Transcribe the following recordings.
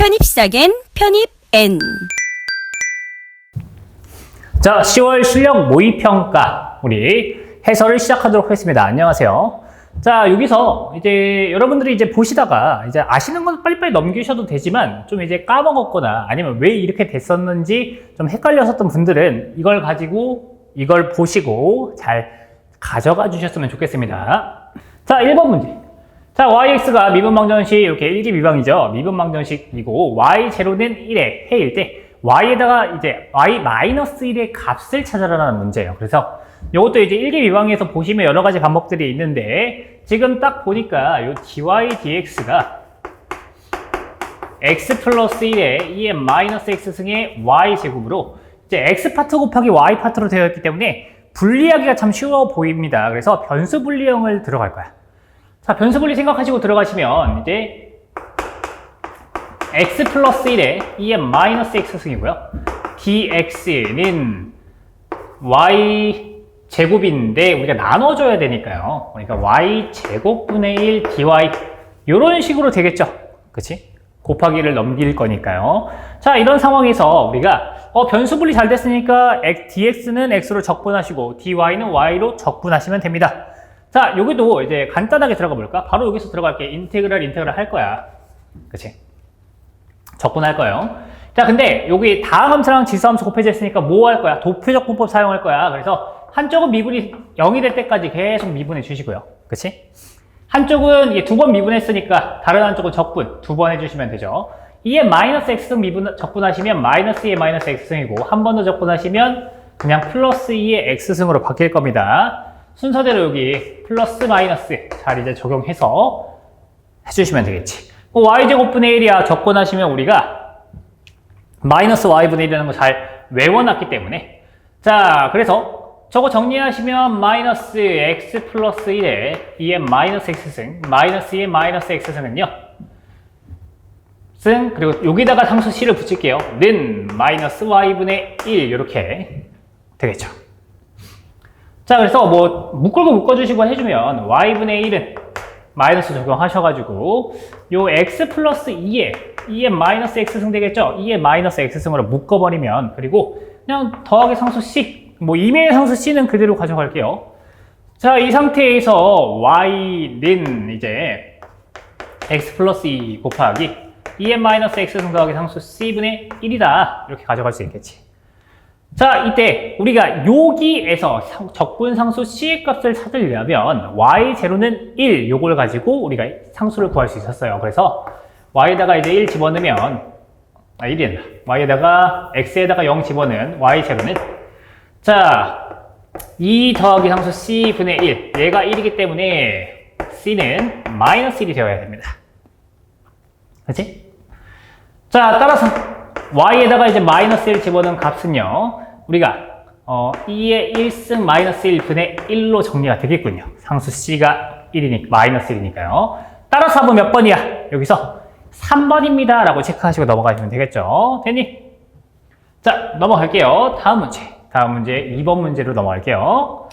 편입사겐 편입N. 자, 10월 실력 모의평가 우리 해설을 시작하도록 하겠습니다. 안녕하세요. 자, 여기서 이제 여러분들이 이제 보시다가 이제 아시는 건 빨리빨리 넘기셔도 되지만 좀 이제 까먹었거나 아니면 왜 이렇게 됐었는지 좀 헷갈렸었던 분들은 이걸 가지고 이걸 보시고 잘 가져가 주셨으면 좋겠습니다. 자, 1번 문제. 자, yx가 미분방정식 이렇게 일기미방이죠. 미분방정식이고 y0는 1에 해일 때 y에다가 이제 y-1의 값을 찾아라는 문제예요. 그래서 이것도 이제 일기미방에서 보시면 여러 가지 방법들이 있는데 지금 딱 보니까 이 dy dx가 x 플러스 1에 2의 마이너스 x승의 y제곱으로 이제 x 파트 곱하기 y 파트로 되어 있기 때문에 분리하기가 참 쉬워 보입니다. 그래서 변수 분리형을 들어갈 거야. 자, 변수 분리 생각하시고 들어가시면 이제 x 플러스 1에 2의 마이너스 x승이고요. dx는 y 제곱인데 우리가 나눠줘야 되니까요. 그러니까 y 제곱분의 1 dy 이런 식으로 되겠죠. 그치? 곱하기를 넘길 거니까요. 자, 이런 상황에서 우리가 변수 분리 잘 됐으니까 dx는 x로 적분하시고 dy는 y로 적분하시면 됩니다. 자, 여기도 이제 간단하게 들어가 볼까? 바로 여기서 들어갈게. 인테그랄 할 거야. 그치? 적분할 거예요. 자, 근데 여기 다함수랑 지수함수 곱해져 있으니까 뭐 할 거야? 도표적분법 사용할 거야. 그래서 한쪽은 미분이 0이 될 때까지 계속 미분해 주시고요. 그치? 한쪽은 이게 2번 미분했으니까 다른 한쪽은 적분 2번 해주시면 되죠. 2의 마이너스 x승 미분 적분하시면 마이너스 2의 마이너스 x승이고 한 번 더 적분하시면 그냥 플러스 2의 x승으로 바뀔 겁니다. 순서대로 여기 플러스 마이너스 잘 이제 적용해서 해주시면 되겠지. y제곱분의 1이야 적분하시면 우리가 마이너스 y분의 1이라는 거 잘 외워놨기 때문에 자, 그래서 저거 정리하시면 마이너스 x 플러스 1에 2의 마이너스 x승 마이너스 2의 마이너스 x승은요 승 그리고 여기다가 상수 c를 붙일게요. 는 마이너스 y분의 1 이렇게 되겠죠. 자, 그래서 뭐 묶어주시고 해주면 y분의 1은 마이너스 적용하셔가지고 요 x 플러스 2의 마이너스 x승 되겠죠? 2의 마이너스 x승으로 묶어버리면 그리고 그냥 더하기 상수 c 뭐 이메일 상수 c는 그대로 가져갈게요. 자, 이 상태에서 y는 이제 x 플러스 2 곱하기 2의 마이너스 x승 더하기 상수 c분의 1이다 이렇게 가져갈 수 있겠지. 자, 이때 우리가 여기에서 적분상수 c의 값을 찾으려면 y0는 1 요걸 가지고 우리가 상수를 구할 수 있었어요. 그래서 y에다가 이제 1 집어넣으면 1이 된다. y에다가 x에다가 0 집어넣은 y0는 자 2 더하기 상수 c분의 1 얘가 1이기 때문에 c는 마이너스 1이 되어야 됩니다. 그치? 자, 따라서 y에다가 이제 마이너스 1 집어넣은 값은요 우리가 2의 1승 마이너스 1분의 1로 정리가 되겠군요. 상수 c가 1이니까 마이너스 1이니까요. 따라서 답은 몇 번이야? 여기서 3번입니다 라고 체크하시고 넘어가시면 되겠죠. 됐니? 자, 넘어갈게요. 다음 문제 2번 문제로 넘어갈게요.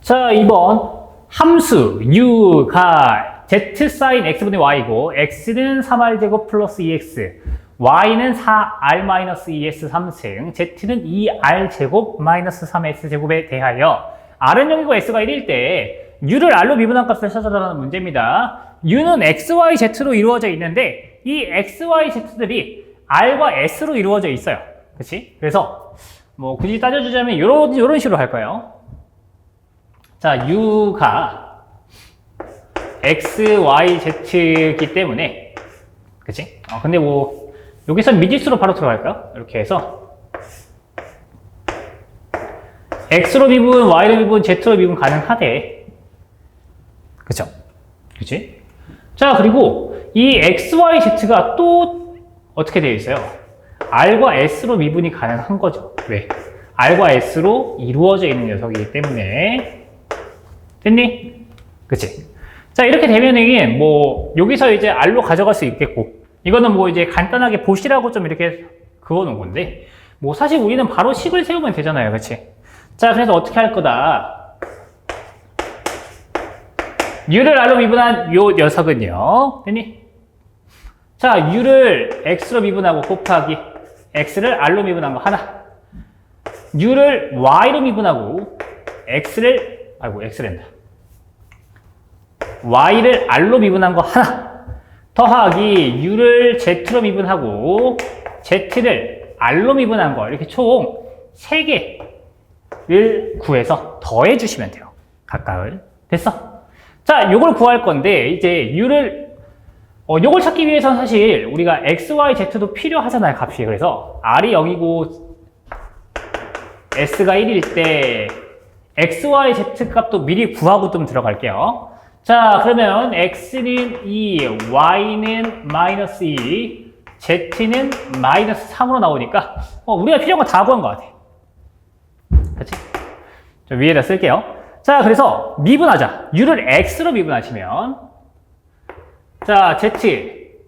자, 2번 함수 u가 zsin x분의 y고 x는 3r제곱 플러스 2x y는 4r-2s 3승, z는 2r제곱 마이너스 3s제곱에 대하여 r은 0이고 s가 1일 때 u를 r로 미분한 값을 찾아달라는 문제입니다. u는 x, y, z로 이루어져 있는데 이 x, y, z들이 r과 s로 이루어져 있어요. 그치? 그래서 뭐 굳이 따져주자면 요런 식으로 할 거예요. 자, u가 x, y, z이기 때문에 그치? 근데 뭐 여기서 미지수로 바로 들어갈까요? 이렇게 해서 x로 미분, y로 미분, z로 미분 가능하대. 그쵸? 그치? 자, 그리고 이 x, y, z가 또 어떻게 되어 있어요? r과 s로 미분이 가능한 거죠. 왜? r과 s로 이루어져 있는 녀석이기 때문에. 됐니? 그치? 자, 이렇게 되면은 뭐 여기서 이제 r로 가져갈 수 있겠고 이거는 뭐 이제 간단하게 보시라고 좀 이렇게 그어놓은 건데 뭐 사실 우리는 바로 식을 세우면 되잖아요. 그치? 자, 그래서 어떻게 할 거다? u를 r로 미분한 요 녀석은요. 됐니? 자, U를 X로 미분하고 곱하기 X를 R로 미분한 거 하나. U를 Y로 미분하고 X랜다. Y를 R로 미분한 거 하나. 더하기 U를 Z로 미분하고 Z를 R로 미분한 거. 이렇게 총 3개를 구해서 더해 주시면 돼요. 각각을. 됐어? 자, 요걸 구할 건데, 이제 요걸 찾기 위해서는 사실 우리가 X, Y, Z도 필요하잖아요, 값이. 그래서 R이 0이고 S가 1일 때 X, Y, Z 값도 미리 구하고 좀 들어갈게요. 자, 그러면 X는 2, Y는 마이너스 2, Z는 마이너스 3으로 나오니까 우리가 필요한 거 다 구한 것 같아. 그렇지? 좀 위에다 쓸게요. 자, 그래서 미분하자. U를 X로 미분하시면 자, Z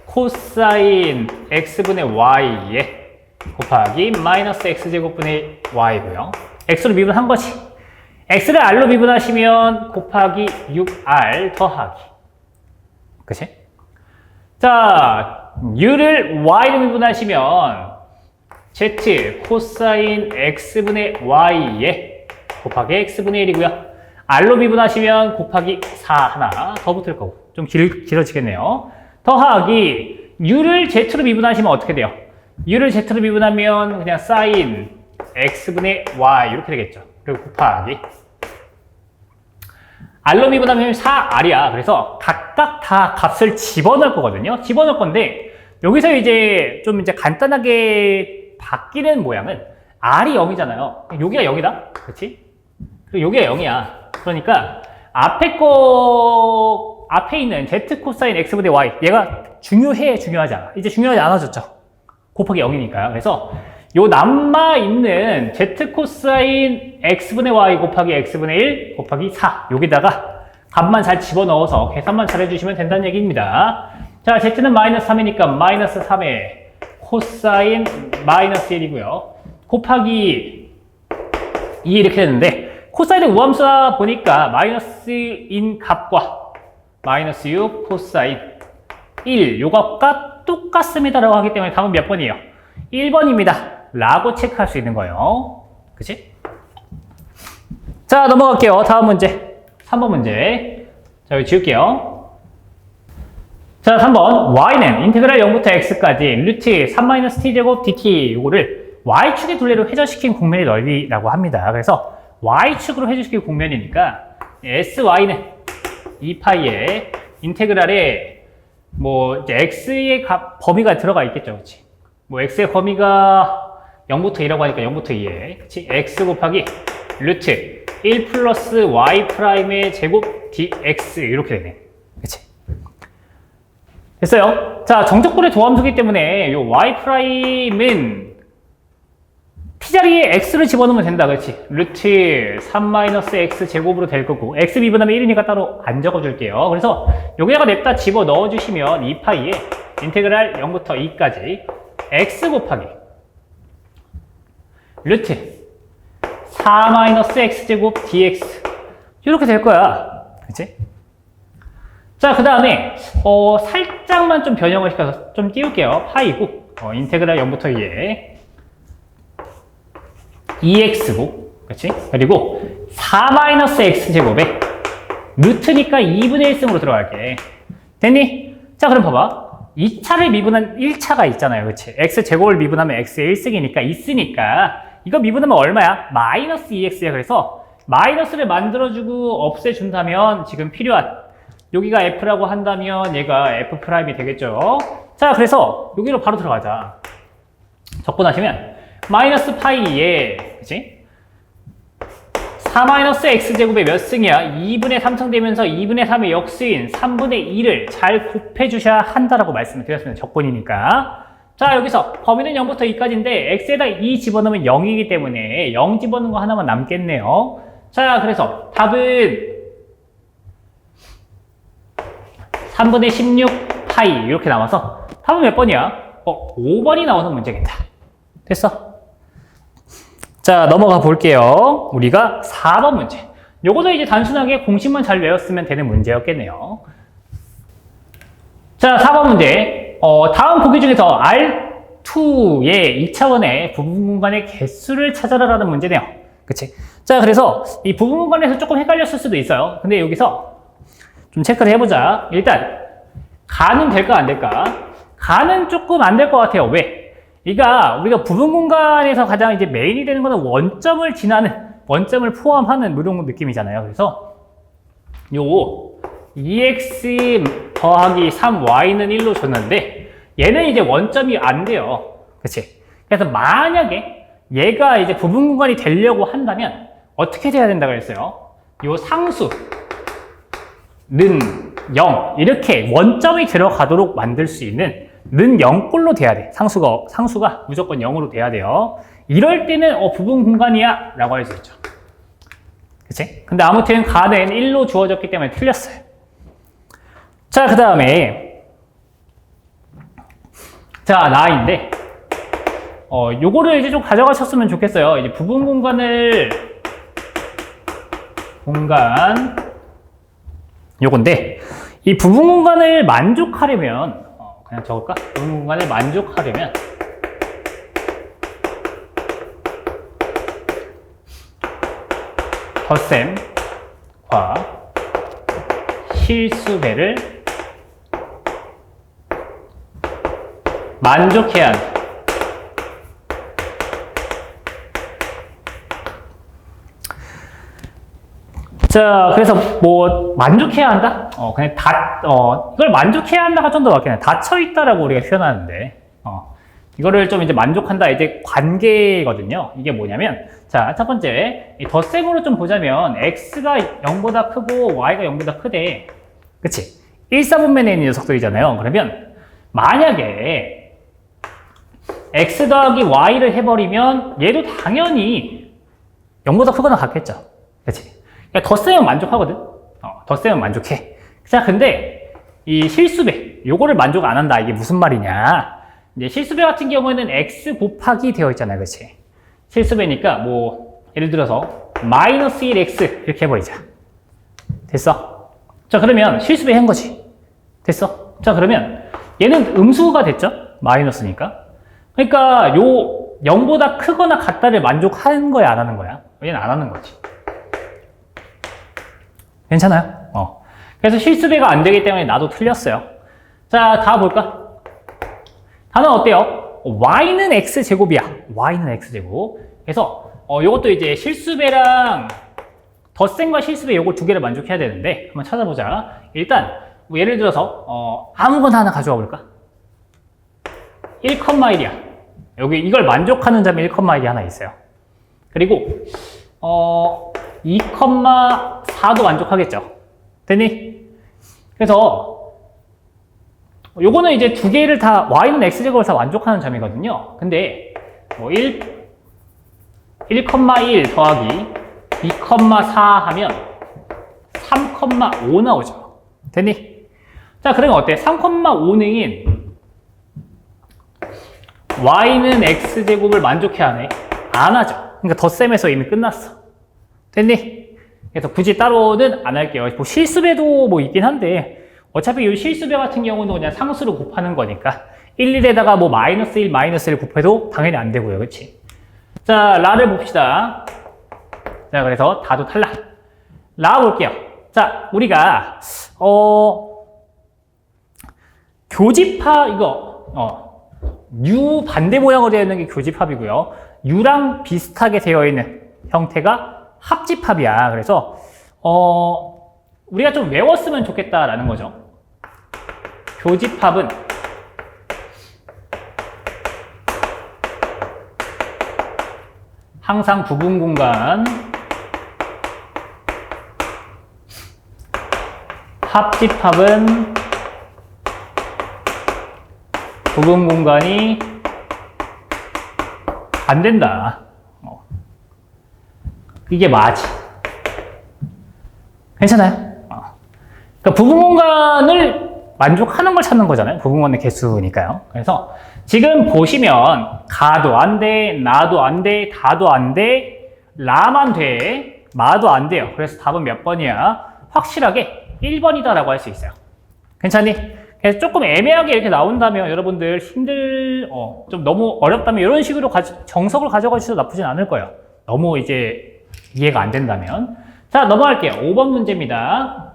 코사인 X분의 Y에 곱하기 마이너스 X제곱분의 Y고요. X로 미분한 거지. X를 R로 미분하시면 곱하기 6R 더하기. 그치? 자, U를 Y로 미분하시면 Z 코사인 X분의 Y에 곱하기 X분의 1이고요. R로 미분하시면 곱하기 4 하나 더 붙을 거고. 좀 길어지겠네요. 더하기 U를 Z로 미분하시면 어떻게 돼요? U를 Z로 미분하면 그냥 사인 X분의 Y 이렇게 되겠죠. 그리고 곱하기 R로 미분하면 4R이야. 그래서 각각 다 값을 집어넣을 거거든요. 집어넣을 건데 여기서 이제 간단하게 바뀌는 모양은 R이 0이잖아요. 여기가 0이다. 그렇지? 그리고 여기가 0이야. 그러니까 앞에 있는 Z 코사인 X분의 Y 얘가 중요하지 않아. 이제 중요하지 않아졌죠. 곱하기 0이니까요. 그래서 요 남아있는 Z 코사인 X분의 Y 곱하기 X분의 1 곱하기 4 여기다가 값만 잘 집어넣어서 계산만 잘 해주시면 된다는 얘기입니다. 자, Z는 마이너스 3이니까 마이너스 3에 코사인 마이너스 1이고요. 곱하기 2 이렇게 되는데 코사인은 우함수다 보니까 마이너스인 값과 마이너스 6 코사인 1 요 값과 똑같습니다 라고 하기 때문에 답은 몇 번이에요? 1번입니다 라고 체크할 수 있는 거예요. 그치? 자, 넘어갈게요. 다음 문제 3번 문제. 자, 여기 지울게요. 자, 3번 y는 인테그랄 0부터 x까지 루트 3-t제곱 dt 요거를 y축의 둘레로 회전시킨 곡면의 넓이라고 합니다. 그래서 y축으로 회전시킨 곡면이니까 sy는 2파이에 인테그랄에 이제 x의 범위가 들어가 있겠죠. 그치? x의 범위가 0부터 2라고 하니까 0부터 2에 그치? x 곱하기 루트 1 플러스 y 프라임의 제곱 dx 이렇게 되네. 그치? 됐어요. 자, 정적분의 도함수기 때문에 요 y 프라임은 t자리에 x를 집어넣으면 된다. 그렇지? 루트 3-x 제곱으로 될 거고 x 미분하면 1이니까 따로 안 적어줄게요. 그래서 여기다가 냅다 집어넣어주시면 2파이에 인테그랄 0부터 2까지 x 곱하기 루트 4-x 제곱 dx 이렇게 될 거야. 그치? 자, 그 다음에 살짝만 좀 변형을 시켜서 좀 띄울게요. 파이고 인테그랄 0부터 2에 2x고, 그치? 그리고 4-x 제곱에 루트니까 2분의 1승으로 들어갈게. 됐니? 자, 그럼 봐봐. 2차를 미분한 1차가 있잖아요. 그치? x 제곱을 미분하면 x의 1승이니까 있으니까 이거 미분하면 얼마야? 마이너스 2x야. 그래서 마이너스를 만들어주고 없애준다면 지금 필요한 여기가 f라고 한다면 얘가 f'이 되겠죠. 자, 그래서 여기로 바로 들어가자. 적분하시면 마이너스 파이에 그치? 4-x제곱의 몇 승이야? 2분의 3승 되면서 2분의 3의 역수인 3분의 2를 잘 곱해주셔야 한다라고 말씀을 드렸습니다. 적분이니까. 자, 여기서 범위는 0부터 2까지인데 x에다 2 집어넣으면 0이기 때문에 0 집어넣은 거 하나만 남겠네요. 자, 그래서 답은 3분의 16 파이 이렇게 나와서 답은 몇 번이야? 5번이 나오는 문제겠다. 됐어? 자, 넘어가 볼게요. 우리가 4번 문제. 요거도 이제 단순하게 공식만 잘 외웠으면 되는 문제였겠네요. 자, 4번 문제. 다음 보기 중에서 R2의 2차원의 부분 공간의 개수를 찾아라라는 문제네요. 그치? 자, 그래서 이 부분 공간에서 조금 헷갈렸을 수도 있어요. 근데 여기서 좀 체크를 해보자. 일단, 가는 될까, 안 될까? 가는 조금 안 될 것 같아요. 왜? 우리가 부분 공간에서 가장 이제 메인이 되는 거는 원점을 지나는, 원점을 포함하는 이런 느낌이잖아요. 그래서, 요, 2x 더하기 3y는 1로 줬는데, 얘는 이제 원점이 안 돼요. 그치? 그래서 만약에 얘가 이제 부분 공간이 되려고 한다면, 어떻게 돼야 된다고 했어요? 요 상수는 0. 이렇게 원점이 들어가도록 만들 수 있는 는 0꼴로 돼야 돼. 상수가 무조건 0으로 돼야 돼요. 이럴 때는 부분 공간이야 라고 할 수 있죠. 그치? 근데 아무튼 가는 1로 주어졌기 때문에 틀렸어요. 자, 그 다음에 자, 나인데 요거를 이제 좀 가져가셨으면 좋겠어요. 이제 부분 공간 요건데 이 부분 공간을 만족하려면 그냥 적을까? 부분 공간을 만족하려면 덧셈과 실수배를 만족해야 한다. 자, 그래서 뭐 만족해야 한다? 그냥 이걸 만족해야 한다가 좀 더 맞긴 해. 닫혀있다라고 우리가 표현하는데, 이거를 좀 이제 만족한다, 이제 관계거든요. 이게 뭐냐면, 자, 첫 번째, 이 덧셈으로 좀 보자면, x가 0보다 크고 y가 0보다 크대. 그치? 1, 4분면에 있는 녀석들이잖아요. 그러면, 만약에, x 더하기 y를 해버리면, 얘도 당연히 0보다 크거나 같겠죠. 그치? 그러니까 덧셈은 만족하거든? 덧셈은 만족해. 자, 근데, 이 실수배, 요거를 만족 안 한다. 이게 무슨 말이냐? 이제 실수배 같은 경우에는 x 곱하기 되어 있잖아요. 그치? 실수배니까, 뭐, 예를 들어서, 마이너스 1x, 이렇게 해버리자. 됐어? 자, 그러면 실수배 한 거지. 됐어? 자, 그러면, 얘는 음수가 됐죠? 마이너스니까. 그러니까, 요, 0보다 크거나 같다를 만족하는 거야, 안 하는 거야? 얘는 안 하는 거지. 괜찮아요? 그래서 실수배가 안 되기 때문에 나도 틀렸어요. 자, 다 볼까? 단어 어때요? y는 x제곱이야. y는 x제곱. 그래서, 요것도 이제 실수배랑 덧셈과 실수배 요거 두 개를 만족해야 되는데, 한번 찾아보자. 일단, 뭐 예를 들어서, 아무거나 하나 가져와 볼까? 1,1이야. 여기 이걸 만족하는 점이 1,1이 하나 있어요. 그리고, 2,4도 만족하겠죠. 됐니? 그래서 요거는 이제 두 개를 다 y는 x제곱을 다 만족하는 점이거든요. 근데 뭐 1,1 더하기 2,4 하면 3,5 나오죠. 됐니? 자, 그러면 어때? 3,5는 y는 x제곱을 만족해 하네? 안 하죠. 그러니까 덧셈에서 이미 끝났어. 됐니? 그래서 굳이 따로는 안 할게요. 뭐 실수배도 뭐 있긴 한데 어차피 이 실수배 같은 경우는 그냥 상수로 곱하는 거니까 1, 1에다가 뭐 마이너스 1, 마이너스 1 곱해도 당연히 안 되고요. 그치? 자, 라를 봅시다. 자, 그래서 다도 탈락. 라 볼게요. 자, 우리가 교집합 이거 U 반대 모양으로 되어 있는 게 교집합이고요. U랑 비슷하게 되어 있는 형태가 합집합이야. 그래서 우리가 좀 외웠으면 좋겠다라는 거죠. 교집합은 항상 부분 공간, 합집합은 부분 공간이 안 된다. 이게 맞지. 괜찮아요? 그러니까 부분 공간을 만족하는 걸 찾는 거잖아요. 부분 공간의 개수니까요. 그래서 지금 보시면 가도 안 돼, 나도 안 돼, 다도 안 돼, 라만 돼, 마도 안 돼요. 그래서 답은 몇 번이야? 확실하게 1번이다라고 할 수 있어요. 괜찮니? 그래서 조금 애매하게 이렇게 나온다면 여러분들 좀 너무 어렵다면 이런 식으로 정석을 가져가 주셔도 나쁘진 않을 거예요. 너무 이제 이해가 안 된다면. 자, 넘어갈게요. 5번 문제입니다.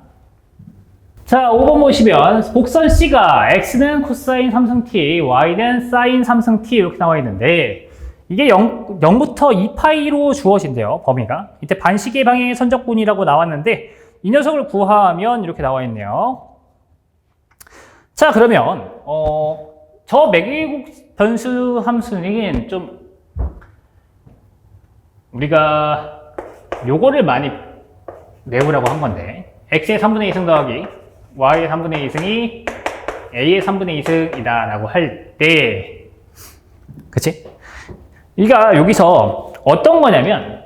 자, 5번 보시면 곡선 C가 X는 코사인 3승 T, Y는 사인 3승 T 이렇게 나와 있는데 이게 0부터 2파이로 주어진대요, 범위가. 이때 반시계 방향의 선적분이라고 나왔는데 이 녀석을 구하면 이렇게 나와 있네요. 자, 그러면 저 매개국 변수 함수는 좀 우리가 요거를 많이 외우라고 한 건데 x의 3분의 2승 더하기 y의 3분의 2승이 a의 3분의 2승이다 라고 할 때 그치? 그러니까 여기서 어떤 거냐면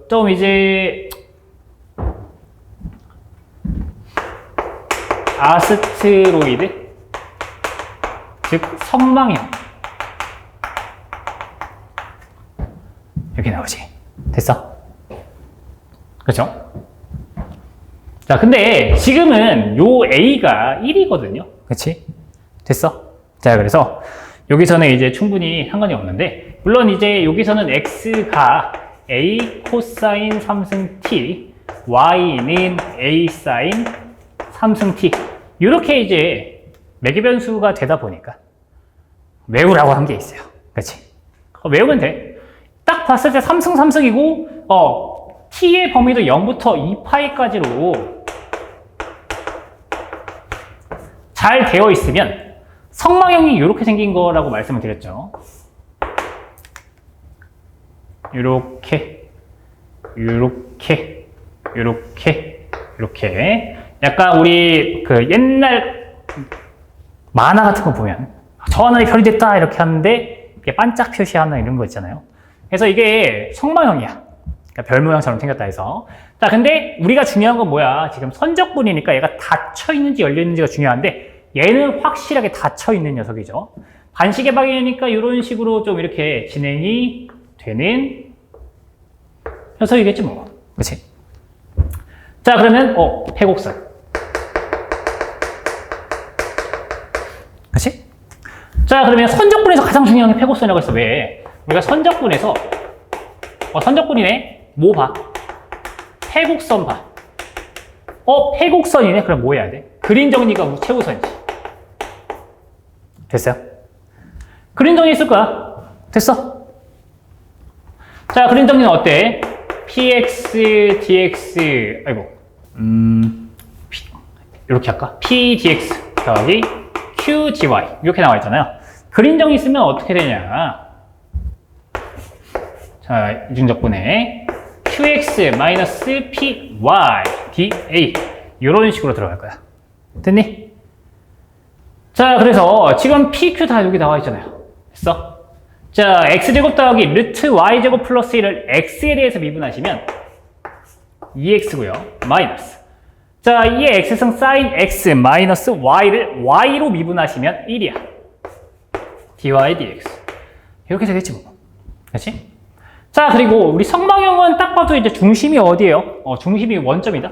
좀 이제 아스트로이드 즉 성망형 이렇게 나오지. 됐어? 그렇죠? 자, 근데 지금은 요 A가 1이거든요. 그치? 됐어? 자, 그래서 여기서는 이제 충분히 상관이 없는데, 물론 이제 여기서는 X가 A 코사인 3승 T, Y는 A 사인 3승 T. 이렇게 이제 매개변수가 되다 보니까 외우라고 한 게 있어요. 그치? 외우면 돼. 딱 봤을 때 3승 3승이고, T의 범위도 0부터 2파이까지로 잘 되어 있으면 성망형이 이렇게 생긴 거라고 말씀을 드렸죠. 이렇게 약간 우리 그 옛날 만화 같은 거 보면 저 하늘이 별이 됐다 이렇게 하는데 이게 반짝 표시하는 이런 거 있잖아요. 그래서 이게 성망형이야. 그러니까 별 모양처럼 생겼다 해서. 자, 근데 우리가 중요한 건 뭐야? 지금 선적분이니까 얘가 닫혀 있는지 열려 있는지가 중요한데 얘는 확실하게 닫혀 있는 녀석이죠. 반시계 방향이니까 이런 식으로 좀 이렇게 진행이 되는 녀석이겠지 뭐. 그렇지? 자, 그러면 패곡선. 그렇지? 자, 그러면 선적분에서 가장 중요한 게 패곡선이라고 했어. 왜? 우리가 선적분에서 선적분이네. 뭐 봐? 패곡선 봐. 패곡선이네. 그럼 뭐 해야 돼? 그림 정리가 최우선이지. 됐어요? 그림 정리 있을 거야. 됐어? 자, 그림 정리는 어때? px, dx, 이렇게 할까? p dx 더하기 q dy 이렇게 나와 있잖아요. 그림 정리 쓰면 어떻게 되냐? 자, 이중적분에 qx 마이너스 py dA 이런 식으로 들어갈 거야. 됐니? 자, 그래서 지금 pq 다 여기 나와 있잖아요. 됐어? 자, x제곱 더하기 루트 y제곱 플러스 1을 x에 대해서 미분하시면 2x고요. 마이너스. 자, 이에 x승 사인 x 마이너스 y를 y로 미분하시면 1이야. dy dx. 이렇게 되겠지 뭐. 그렇지? 자, 그리고 우리 성망형은 딱 봐도 이제 중심이 어디예요? 중심이 원점이다.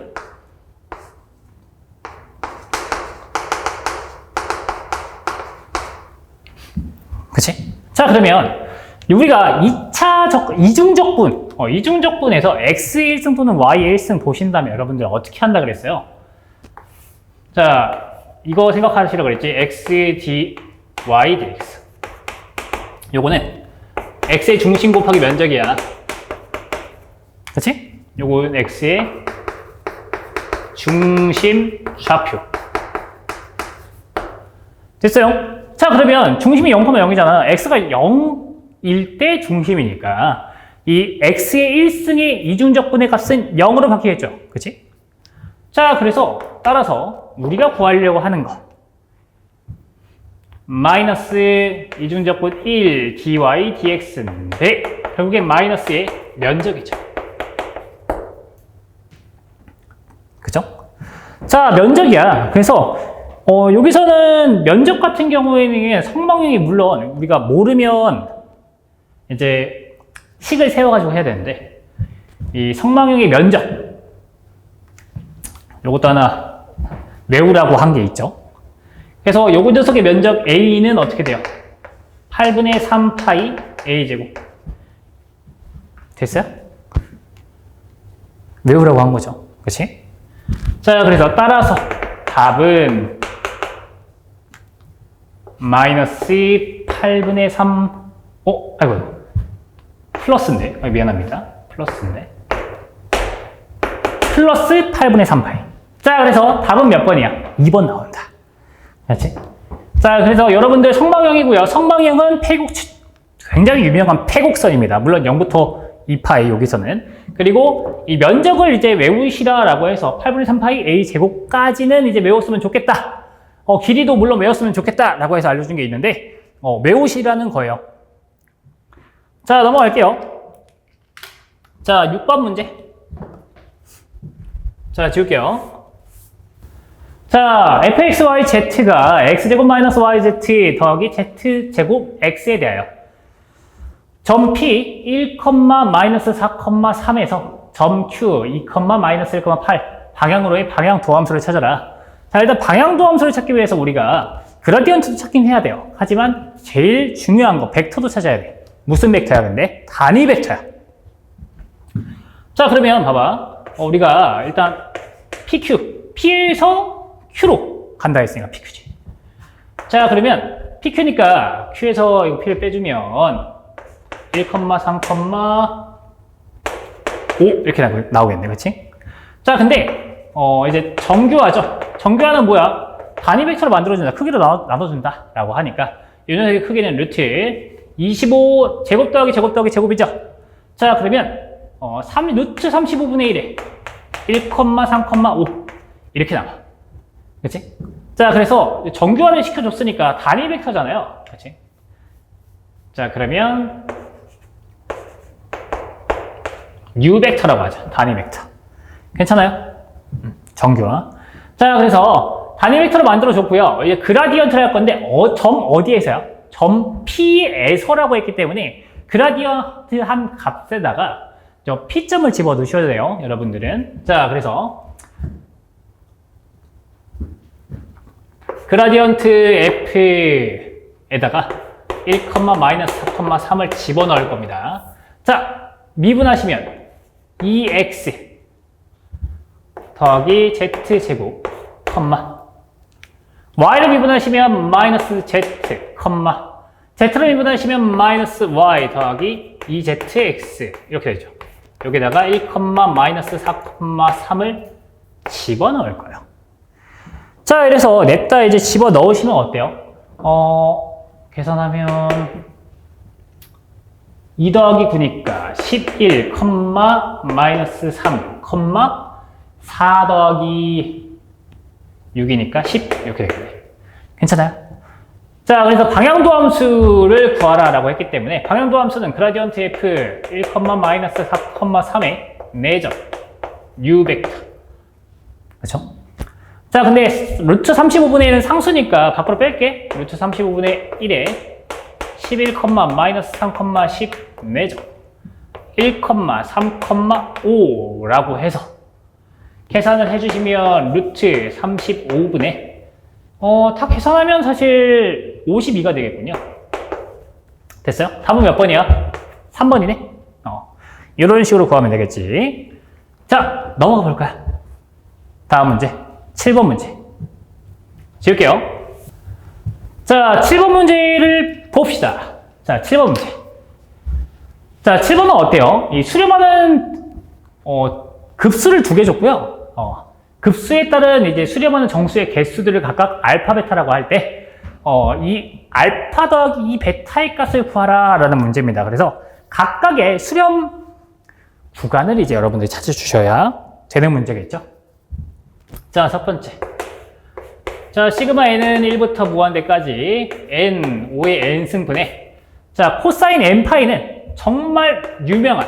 그치? 자, 그러면 우리가 2차 이중적분, 이중적분에서 x의 1승 또는 y의 1승 보신다면 여러분들 어떻게 한다 그랬어요? 자, 이거 생각하시라고 그랬지? x dy dx. 요거는 x의 중심 곱하기 면적이야. 그치? 요거는 x의 중심 좌표. 됐어요? 자, 그러면 중심이 0,0이잖아. x가 0일 때 중심이니까 이 x의 1승의 이중적분의 값은 0으로 바뀌겠죠. 그치? 자, 그래서 따라서 우리가 구하려고 하는 거 마이너스 이중적분 1 dy dx인데 결국엔 마이너스의 면적이죠. 그죠? 자, 면적이야. 그래서 여기서는 면적 같은 경우에는 성망형이 물론 우리가 모르면 이제 식을 세워가지고 해야 되는데 이 성망형의 면적 요것도 하나 외우라고 한 게 있죠. 그래서 요거 녀석의 면적 A는 어떻게 돼요? 8분의 3파이 A제곱. 됐어요? 외우라고 한 거죠. 그치? 자, 그래서 따라서 답은 마이너스 8분의 3, 아이고, 플러스인데. 미안합니다. 플러스인데. 플러스 8분의 3파이. 자, 그래서 답은 몇 번이야? 2번 나온다. 그렇지? 자, 그래서 여러분들 성방형이고요. 성방형은 굉장히 유명한 패곡선입니다. 물론 0부터 2파이 여기서는. 그리고 이 면적을 이제 외우시라라고 해서 8분의 3파이 A 제곱까지는 이제 외웠으면 좋겠다. 길이도 물론 외웠으면 좋겠다라고 해서 알려준 게 있는데, 외우시라는 거예요. 자, 넘어갈게요. 자, 6번 문제. 자, 지울게요. 자, fxyz가 x제곱 마이너스 yz 더하기 z제곱 x에 대하여 점 P 1, 마이너스 4,3에서 점 Q 2, 마이너스 1,8 방향으로의 방향 도함수를 찾아라. 자, 일단 방향 도함수를 찾기 위해서 우리가 그라디언트도 찾긴 해야 돼요. 하지만 제일 중요한 거 벡터도 찾아야 돼. 무슨 벡터야 근데? 단위 벡터야. 자, 그러면 봐봐. 우리가 일단 PQ, P에서 Q로 간다 했으니까 PQ지. 자, 그러면 PQ니까 Q에서 이거 P를 빼주면 1, 3, 5 이렇게 나오겠네, 그렇지? 자, 근데 이제 정규화죠. 정규화는 뭐야? 단위 벡터로 만들어준다. 크기로 나눠준다 라고 하니까 이 녀석의 크기는 루트 25 제곱 더하기 제곱 더하기 제곱이죠. 자, 그러면 루트 35분의 1에 1, 3,5 이렇게 나와. 그치? 자, 그래서 정규화를 시켜줬으니까 단위 벡터잖아요. 그치? 자, 그러면 U 벡터라고 하죠. 단위 벡터. 괜찮아요? 정규화. 자, 그래서 단위 벡터로 만들어줬고요. 이제 그라디언트를 할 건데 점 어디에서요? 점 P에서라고 했기 때문에 그라디언트 한 값에다가 저 P점을 집어 넣으셔야 돼요. 여러분들은. 자, 그래서 그라디언트 F에다가 1, 마이너스 4,3을 집어넣을 겁니다. 자, 미분하시면 2x 더하기 z제곱, y를 미분하시면 마이너스 z, z를 미분하시면 마이너스 y 더하기 2zx 이렇게 되죠. 여기다가 1, 마이너스 4,3을 집어넣을 거예요. 자, 이래서 냅다 이제 집어넣으시면 어때요? 계산하면 2 더하기 9니까 11, 마이너스 3, 4 더하기 6이니까 10 이렇게 되겠네. 괜찮아요? 자, 그래서 방향도함수를 구하라 라고 했기 때문에 방향도함수는 그라디언트 F 1, 마이너스 4,3의 4점 U 벡터. 그렇죠? 자, 근데 루트 35분의 1은 상수니까 밖으로 뺄게. 루트 35분의 1에 11, 마이너스 3, 10 4점 1, 3,5라고 해서 계산을 해주시면 루트 35분의 다 계산하면 사실 52가 되겠군요. 됐어요? 답은 몇 번이야? 3번이네? 이런 식으로 구하면 되겠지. 자, 넘어가 볼까요? 다음 문제 7번 문제 지울게요. 자, 7번 문제를 봅시다. 자, 7번 문제. 자, 7번은 어때요? 이 수렴하는 급수를 2개 줬고요. 급수에 따른 이제 수렴하는 정수의 개수들을 각각 알파, 베타라고 할 때, 이 알파 더하기 이 베타의 값을 구하라 라는 문제입니다. 그래서 각각의 수렴 구간을 이제 여러분들이 찾아주셔야 되는 문제겠죠. 자, 첫 번째. 자, 시그마 n은 1부터 무한대까지 n, 5의 n승분의 자, 코사인 n파이는 정말 유명한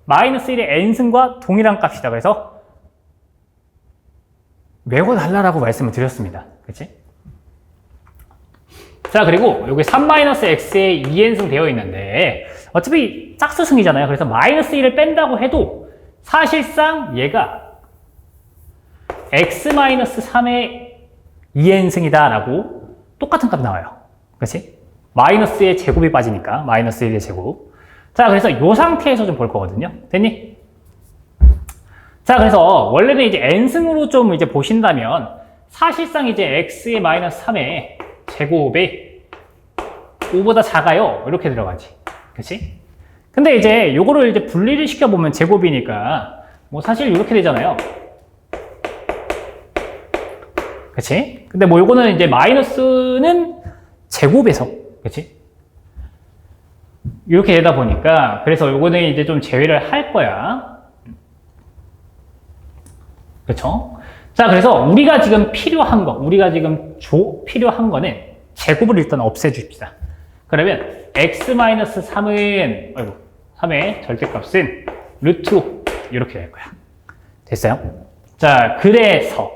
마이너스 1의 n승과 동일한 값이다. 그래서 외워달라고 말씀을 드렸습니다. 그치? 자, 그리고 여기 3-x에 2n승 되어 있는데 어차피 짝수승이잖아요. 그래서 마이너스 1을 뺀다고 해도 사실상 얘가 x-3의 2n승이다 라고 똑같은 값 나와요. 그렇지? 마이너스의 제곱이 빠지니까 마이너스 1의 제곱. 자, 그래서 이 상태에서 좀 볼 거거든요. 됐니? 자, 그래서 원래는 이제 n승으로 좀 이제 보신다면 사실상 이제 x의 마이너스 3의 제곱이 5보다 작아요. 이렇게 들어가지. 그렇지? 근데 이제 요거를 이제 분리를 시켜보면 제곱이니까 뭐 사실 이렇게 되잖아요. 그치? 근데 뭐 요거는 이제 마이너스는 제곱에서, 그치? 이렇게 되다 보니까, 그래서 요거는 이제 좀 제외를 할 거야. 그쵸? 자, 그래서 우리가 지금 필요한 거, 필요한 거는 제곱을 일단 없애줍시다. 그러면 x-3은, 아이고, 3의 절대값은 루트 5, 이렇게 될 거야. 됐어요? 자, 그래서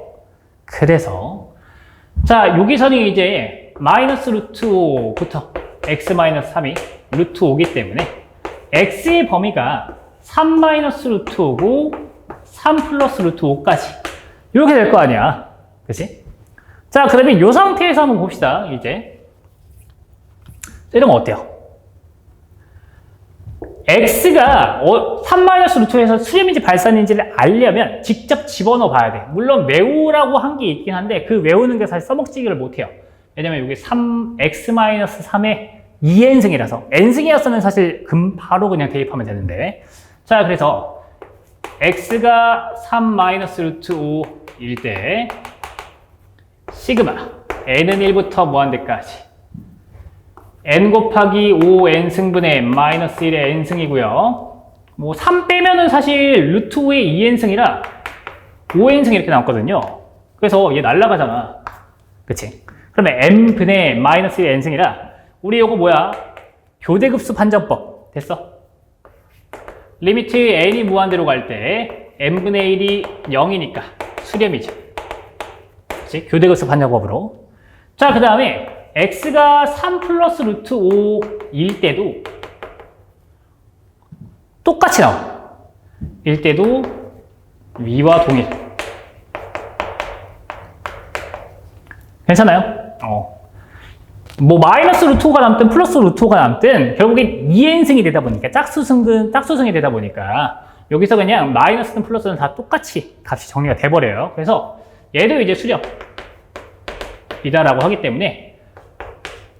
자, 여기서는 이제 마이너스 루트 5부터 x-3이 루트 5기 때문에 x의 범위가 3 마이너스 루트 5고 3 플러스 루트 5까지 이렇게 될 거 아니야. 그치? 자, 그러면 이 상태에서 한번 봅시다. 이제 이러면 어때요? x가 3 마이너스 루트에서 수렴인지 발산인지를 알려면 직접 집어넣어 봐야 돼. 물론 외우라고 한 게 있긴 한데 그 외우는 게 사실 써먹지기를 못해요. 왜냐면 여기 x-3의 2n승이라서 n승이었으면 사실 바로 그냥 대입하면 되는데. 자, 그래서 x가 3 마이너스 루트 5일 때 시그마 n은 1부터 무한대까지 n 곱하기 5n승분의 n 마이너스 1의 n승이고요. 뭐 3 빼면은 사실 루트 5의 2n승이라 5n승 이렇게 나왔거든요. 그래서 얘 날라가잖아. 그치? 그러면 n분의 마이너스 1의 n승이라 우리 요거 뭐야? 교대급수 판정법. 됐어? 리미트 n이 무한대로 갈 때 n분의 1이 0이니까 수렴이죠. 그치? 교대급수 판정법으로. 자, 그 다음에 x가 3 플러스 루트 5일 때도 똑같이 나와. 일 때도 위와 동일. 괜찮아요? 뭐 마이너스 루트 5가 남든 플러스 루트 5가 남든 결국엔 2n승이 되다 보니까 짝수승이 되다 보니까 여기서 그냥 마이너스든 플러스든 다 똑같이 값이 정리가 돼버려요. 그래서 얘도 이제 수렴이다라고 하기 때문에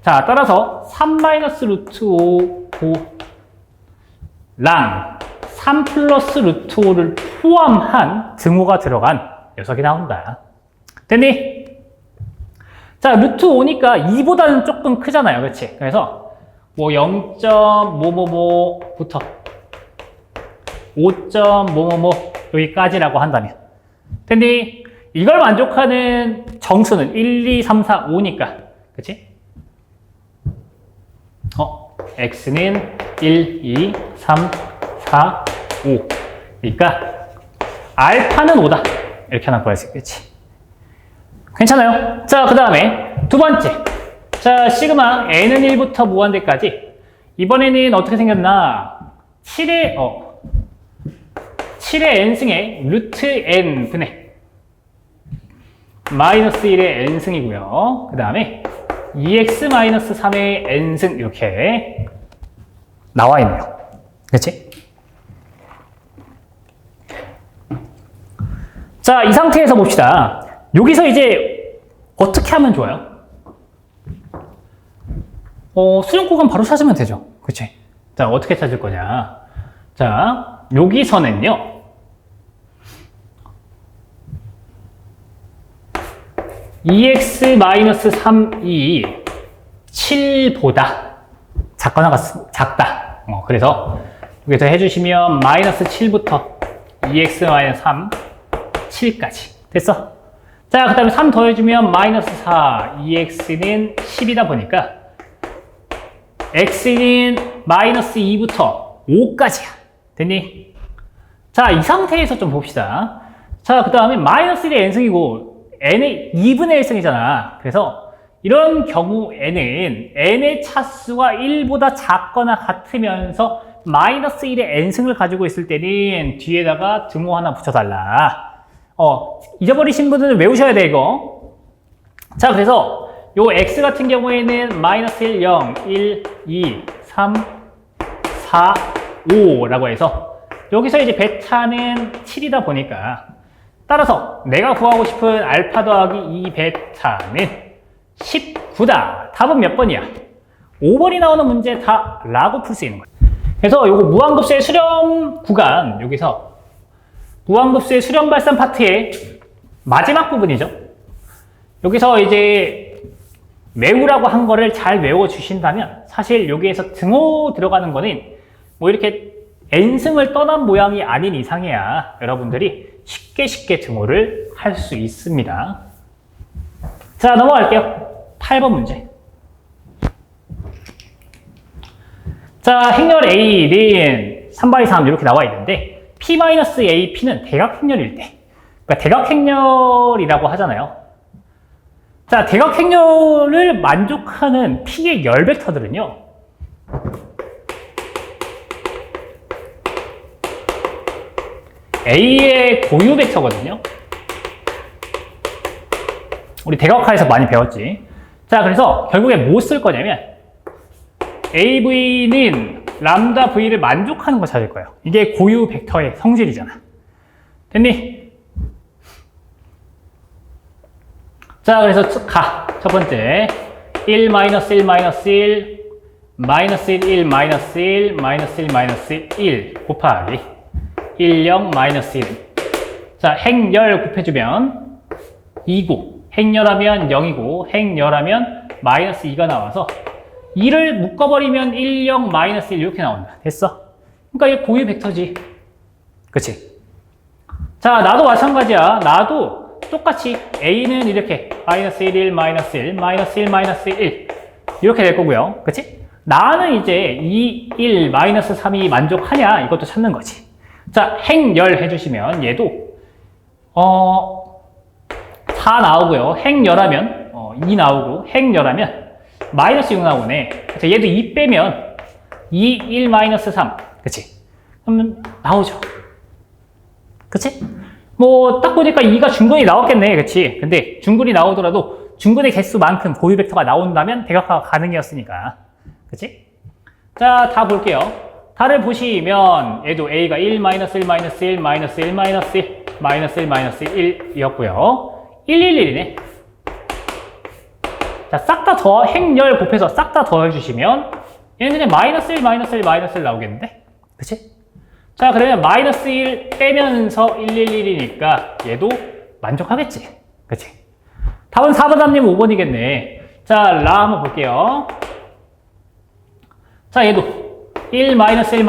자, 따라서 3 마이너스 루트 5랑 3 플러스 루트 5를 포함한 등호가 들어간 녀석이 나온다. 됐니? 자, 루트 5니까 2보다는 조금 크잖아요. 그치? 그래서 뭐 0.뭐뭐뭐부터 5.뭐뭐뭐 여기까지라고 한다면. 됐니? 이걸 만족하는 정수는 1, 2, 3, 4, 5니까. 그치? x는 1, 2, 3, 4, 5. 그러니까 알파는 5다. 이렇게 하나 구할 수 있겠지. 괜찮아요? 자, 그 다음에 두 번째. 자, 시그마 n은 1부터 무한대까지. 이번에는 어떻게 생겼나? 7의 n승의 루트 n 분의 마이너스 1의 n승이고요. 그 다음에 2x-3의 n승 이렇게 나와 있네요. 그렇지? 자, 이 상태에서 봅시다. 여기서 이제 어떻게 하면 좋아요? 수렴 구간 바로 찾으면 되죠. 그치? 자, 어떻게 찾을 거냐? 자, 여기서는요. 2x-3이 7보다 작다. 그래서 여기서 해주시면 마이너스 7부터 2x-3 7까지 됐어? 자, 그 다음에 3 더해주면 마이너스 4 2x는 10이다 보니까 x는 마이너스 2부터 5까지야. 됐니? 자, 이 상태에서 좀 봅시다. 자, 그 다음에 마이너스 1의 n승이고 n의 2분의 1승이잖아. 그래서 이런 경우에는 n의 차수가 1보다 작거나 같으면서 마이너스 1의 n승을 가지고 있을 때는 뒤에다가 등호 하나 붙여달라. 잊어버리신 분들은 외우셔야 돼, 이거. 자, 그래서 요 x 같은 경우에는 마이너스 1, 0, 1, 2, 3, 4, 5라고 해서 여기서 이제 베타는 7이다 보니까 따라서 내가 구하고 싶은 알파 더하기 2 베타는 19다. 답은 몇 번이야? 5번이 나오는 문제 다 라고 풀 수 있는 거야. 그래서 요거 무한급수의 수렴 구간, 여기서 무한급수의 수렴 발산 파트의 마지막 부분이죠. 여기서 이제 외우라고 한 거를 잘 외워주신다면 사실 여기에서 등호 들어가는 거는 뭐 이렇게 n승을 떠난 모양이 아닌 이상이야 여러분들이 쉽게 등호를 할 수 있습니다. 자, 넘어갈게요. 8번 문제. 자, 행렬 A는 3/3 이렇게 나와 있는데 P-AP는 대각행렬일 때, 그러니까 대각행렬이라고 하잖아요. 자, 대각행렬을 만족하는 P의 열 벡터들은요, A의 고유 벡터거든요. 우리 대각화에서 많이 배웠지. 자, 그래서 결국에 뭐 쓸 거냐면 AV는 람다 V를 만족하는 거 찾을 거예요. 이게 고유 벡터의 성질이잖아. 됐니? 자, 그래서 첫 번째 1, 1, 1, -1, -1, -1, -1, -1 곱하기 1, 0, -1. 자, 행열 곱해주면 2고, 행열하면 0이고, 행열하면 -2가 나와서 2를 묶어버리면 1, 0, -1 이렇게 나온다. 됐어? 그러니까 이게 고유 벡터지. 그치? 자, 나도 마찬가지야. 나도 똑같이 A는 이렇게 -1, 1, -1, -1, -1 이렇게 될 거고요. 그치? 나는 이제 2, 1, -3이 만족하냐 이것도 찾는 거지. 자, 행열 해주시면 얘도 4 나오고요. 행열하면 2 나오고, 행열하면 -6 나오네. 그래서 얘도 2 빼면 2, 1, -3. 그치? 그러면 나오죠. 그치? 뭐 딱 보니까 2가 중근이 나왔겠네. 그치? 근데 중근이 나오더라도 중근의 개수만큼 고유 벡터가 나온다면 대각화가 가능이었으니까. 그치? 자, 다 볼게요. 다를 보시면 얘도 A가 1, -1, -1, -1, -1, -1, -1이었고요. 1, 1, 1이네. 자, 싹 다 행열 곱해서 싹 다 더해주시면 얘는 그냥 -1, -1 나오겠는데? 그치? 자, 그러면 -1 빼면서 1, 1, 1이니까 얘도 만족하겠지? 그치? 답은 4번 답님 5번이겠네. 자, 라 한번 볼게요. 자, 얘도 1, -1, -1,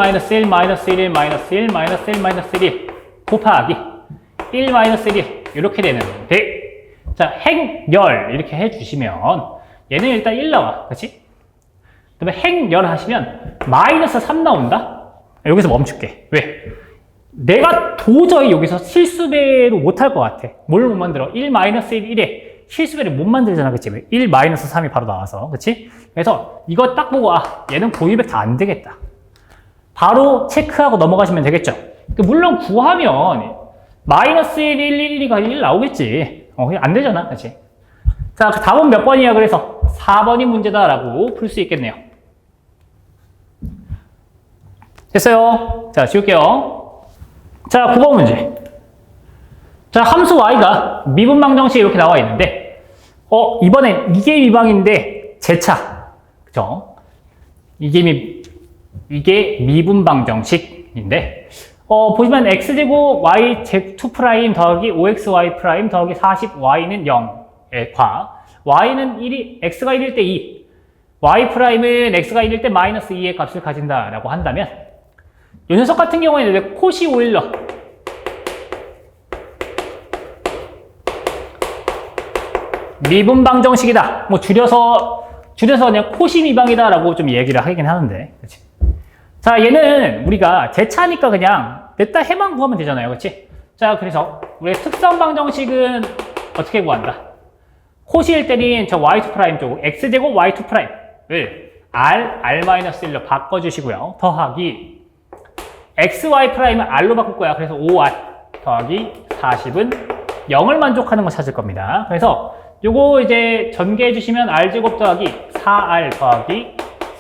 -1, -1 곱하기 1, -1 이렇게 되는데, 자, 행열 이렇게 해주시면 얘는 일단 1 나와. 그치? 그 다음에 행열 하시면 -3 나온다? 여기서 멈출게. 왜? 내가 도저히 여기서 실수배로 못할 것 같아. 뭘 못 만들어? 1, -1에 실수배를 못 만들잖아. 그치? 1, -3이 바로 나와서. 그치? 그래서 이거 딱 보고, 얘는 고유 벡터 안 되겠다. 바로 체크하고 넘어가시면 되겠죠? 물론 구하면 -1, 1, 1, 2가 1 나오겠지. 안 되잖아. 그치? 자, 그 답은 몇 번이야? 그래서 4번이 문제다라고 풀 수 있겠네요. 됐어요? 자, 지울게요. 자, 9번 문제. 자, 함수 y가 미분방정식 이렇게 나와 있는데, 이번엔 이게 미방인데, 제차. 그죠? 이게 미분방정식인데, 보시면 x제곱 y z2' 더하기 5xy' 더하기 40y는 0의 과, y는 1이, x가 1일 때 2, y'은 x가 1일 때 -2의 값을 가진다라고 한다면, 이 녀석 같은 경우에는 코시 오일러 미분방정식이다. 뭐 줄여서 그냥 코시 미방이다라고 좀 얘기를 하긴 하는데, 그렇지? 자, 얘는 우리가 제차니까 그냥 냈다 해만 구하면 되잖아요, 그렇지? 자, 그래서 우리 특성 방정식은 어떻게 구한다? 코시일 때는 저 y2' 쪽 x제곱 y2'을 r-1로 바꿔주시고요. 더하기 xy''은 r로 바꿀 거야. 그래서 5r 더하기 40은 0을 만족하는 거 찾을 겁니다. 그래서 요거 이제 전개해 주시면 r제곱 더하기 4r 더하기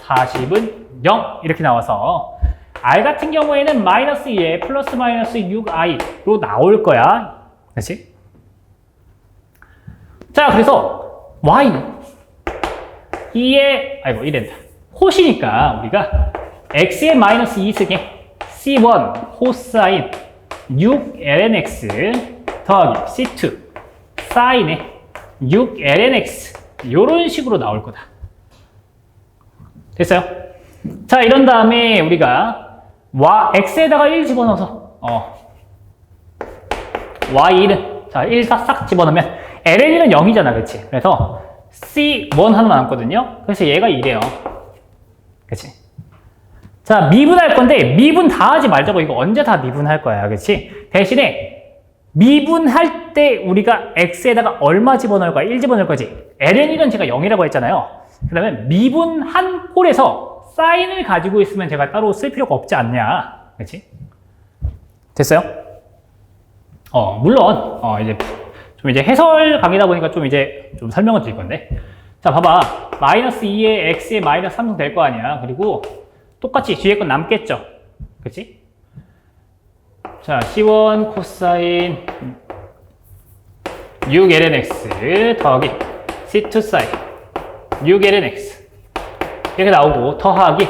40은 0 이렇게 나와서 r 같은 경우에는 마이너스 2에 플러스 마이너스 6i로 나올 거야. 그렇지? 자, 그래서 y는 2에 아이고 이랬다. 호시니까 우리가 x의 마이너스 2승에 c1 코사인 6lnx 더하기 c2 사인의 6lnx 요런 식으로 나올 거다. 됐어요? 자, 이런 다음에 우리가 x에다가 1 집어넣어서 y1은 자, 1 싹 집어넣으면 ln1은 0이잖아. 그치? 그래서 c1 하나 남았거든요. 그래서 얘가 2래요. 그치? 자, 미분할 건데 미분 다 하지 말자고. 이거 언제 다 미분할 거야. 그치? 대신에 미분할 때 우리가 x에다가 얼마 집어넣을 거야? 1 집어넣을 거지. ln1은 제가 0이라고 했잖아요. 그러면 미분한 꼴에서 사인을 가지고 있으면 제가 따로 쓸 필요가 없지 않냐. 그치? 됐어요? 물론 이제 해설 강의다 보니까 좀 설명을 드릴 건데. 자, 봐봐. 마이너스 2에 x에 마이너스 3승 될 거 아니야. 그리고 똑같이 뒤에 건 남겠죠. 그치? 자, c1 코사인 6lnx 더하기 c2 사인 6lnx 이렇게 나오고 더하기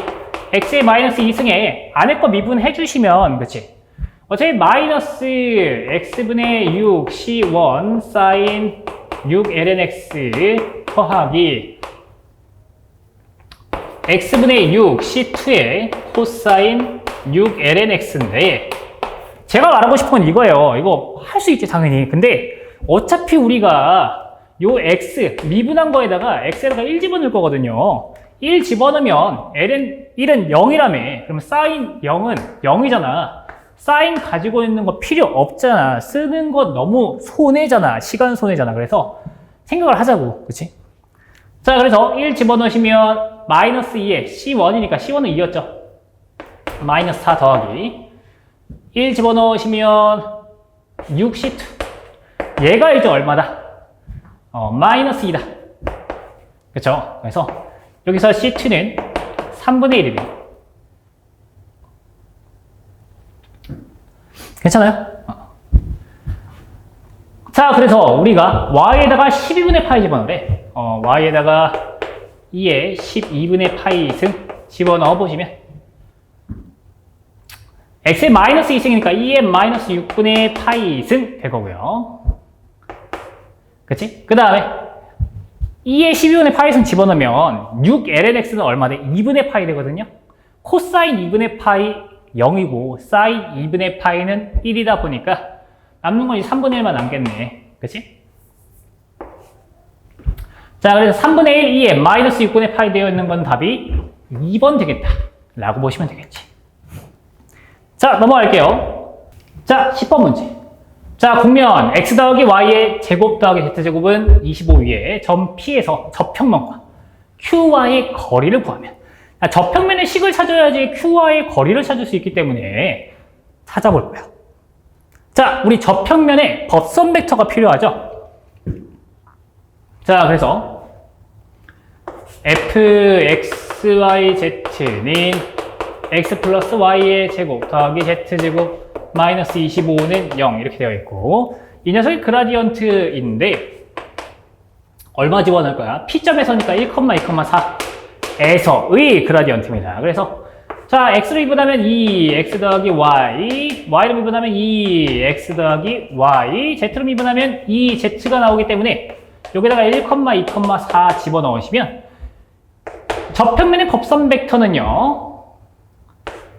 x의 마이너스 2승에 안에 거 미분해 주시면 그치? 어차피 마이너스 x분의 6 c1 사인 6lnx 더하기 x분의 6 c2의 코사인 6lnx인데 제가 말하고 싶은 건 이거예요. 이거 할 수 있지 당연히. 근데 어차피 우리가 요 x 미분한 거에다가 x에다가 1 집어넣을 거거든요. 1 집어넣으면 ln1은 0이라며. 그러면 사인 0은 0이잖아. 사인 가지고 있는 거 필요 없잖아. 쓰는 거 너무 손해잖아. 시간 손해잖아. 그래서 생각을 하자고. 그치? 자, 그래서 1 집어넣으시면 마이너스 2에 c1이니까 c1은 2였죠. 마이너스 4 더하기 1 집어넣으시면 6c2 얘가 이제 얼마다? 마이너스 2다. 그쵸? 그래서 여기서 c2는 3분의 1이네요. 괜찮아요? 자, 그래서 우리가 y에다가 12분의 파이 집어넣으래. y에다가 2에 12분의 파이 승 집어넣어 보시면 x의 마이너스 2승이니까 2의 마이너스 6분의 파이 승 될 거고요. 그치? 그 다음에 2의 12분의 파이 승 집어넣으면 6lnx는 얼마 돼? 2분의 파이 되거든요. 코사인 2분의 파이 0이고 사인 2분의 파이는 1이다 보니까 남는 건 3분의 1만 남겠네. 그치? 자, 그래서 3분의 1, 2에 마이너스 6분의 파이 되어 있는 건 답이 2번 되겠다 라고 보시면 되겠지. 자, 넘어갈게요. 자, 10번 문제. 자, 국면 x 더하기 y의 제곱 더하기 z제곱은 25 위에 점 P에서 접평면과 QY의 거리를 구하면. 접평면의 식을 찾아야지 QY의 거리를 찾을 수 있기 때문에 찾아볼 거예요. 자, 우리 접평면에 법선 벡터가 필요하죠. 자, 그래서 fxyz는 x 플러스 y의 제곱 더하기 z제곱 마이너스 25는 0 이렇게 되어 있고 이 녀석이 그라디언트인데 얼마 집어넣을 거야? P점에서니까 1,2,4에서의 그라디언트입니다. 그래서 자, x로 미분하면 2x 더하기 y, y로 미분하면 2x 더하기 y, z로 미분하면 2z가 나오기 때문에 여기다가 1,2,4 집어넣으시면 접평면의 법선 벡터는요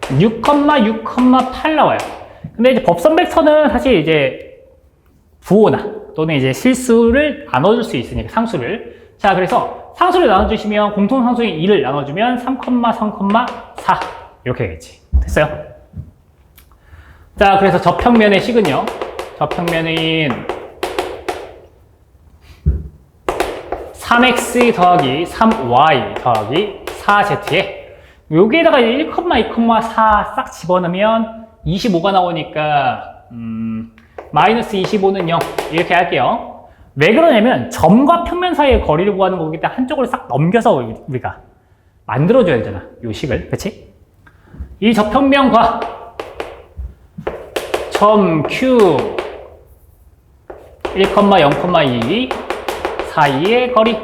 6,6,8 나와요. 근데 이제 법선 벡터는 사실 이제 부호나 또는 이제 실수를 나눠줄 수 있으니까 상수를. 자, 그래서 상수를 나눠주시면 공통상수인 2를 나눠주면 3,3,4 이렇게 되겠지. 됐어요? 자, 그래서 접평면의 식은요. 접평면인 3x 더하기 3y 더하기 4z에 여기에다가 1,2,4 싹 집어넣으면 25가 나오니까 마이너스 25는 0 이렇게 할게요. 왜 그러냐면 점과 평면 사이의 거리를 구하는 거기 때문에 한쪽으로 싹 넘겨서 우리가 만들어줘야 되잖아. 요 식을. 그치? 이 저평면과 점 Q 1,0,2 사이의 거리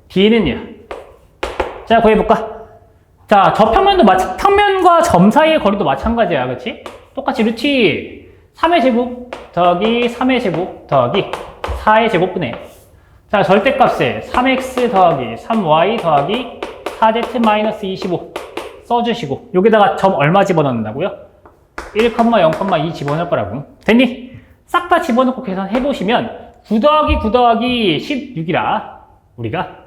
D는요. 자, 구해볼까? 자, 저평면도 평면과 점 사이의 거리도 마찬가지야. 그치? 똑같이 루트 3의 제곱 더하기 3의 제곱 더하기 4의 제곱분의 자, 절대값에 3x 더하기 3y 더하기 4z-25 써주시고 여기다가 점 얼마 집어넣는다고요? 1,0,2 집어넣을 거라고. 됐니? 싹 다 집어넣고 계산해보시면 9 더하기 9 더하기 16이라 우리가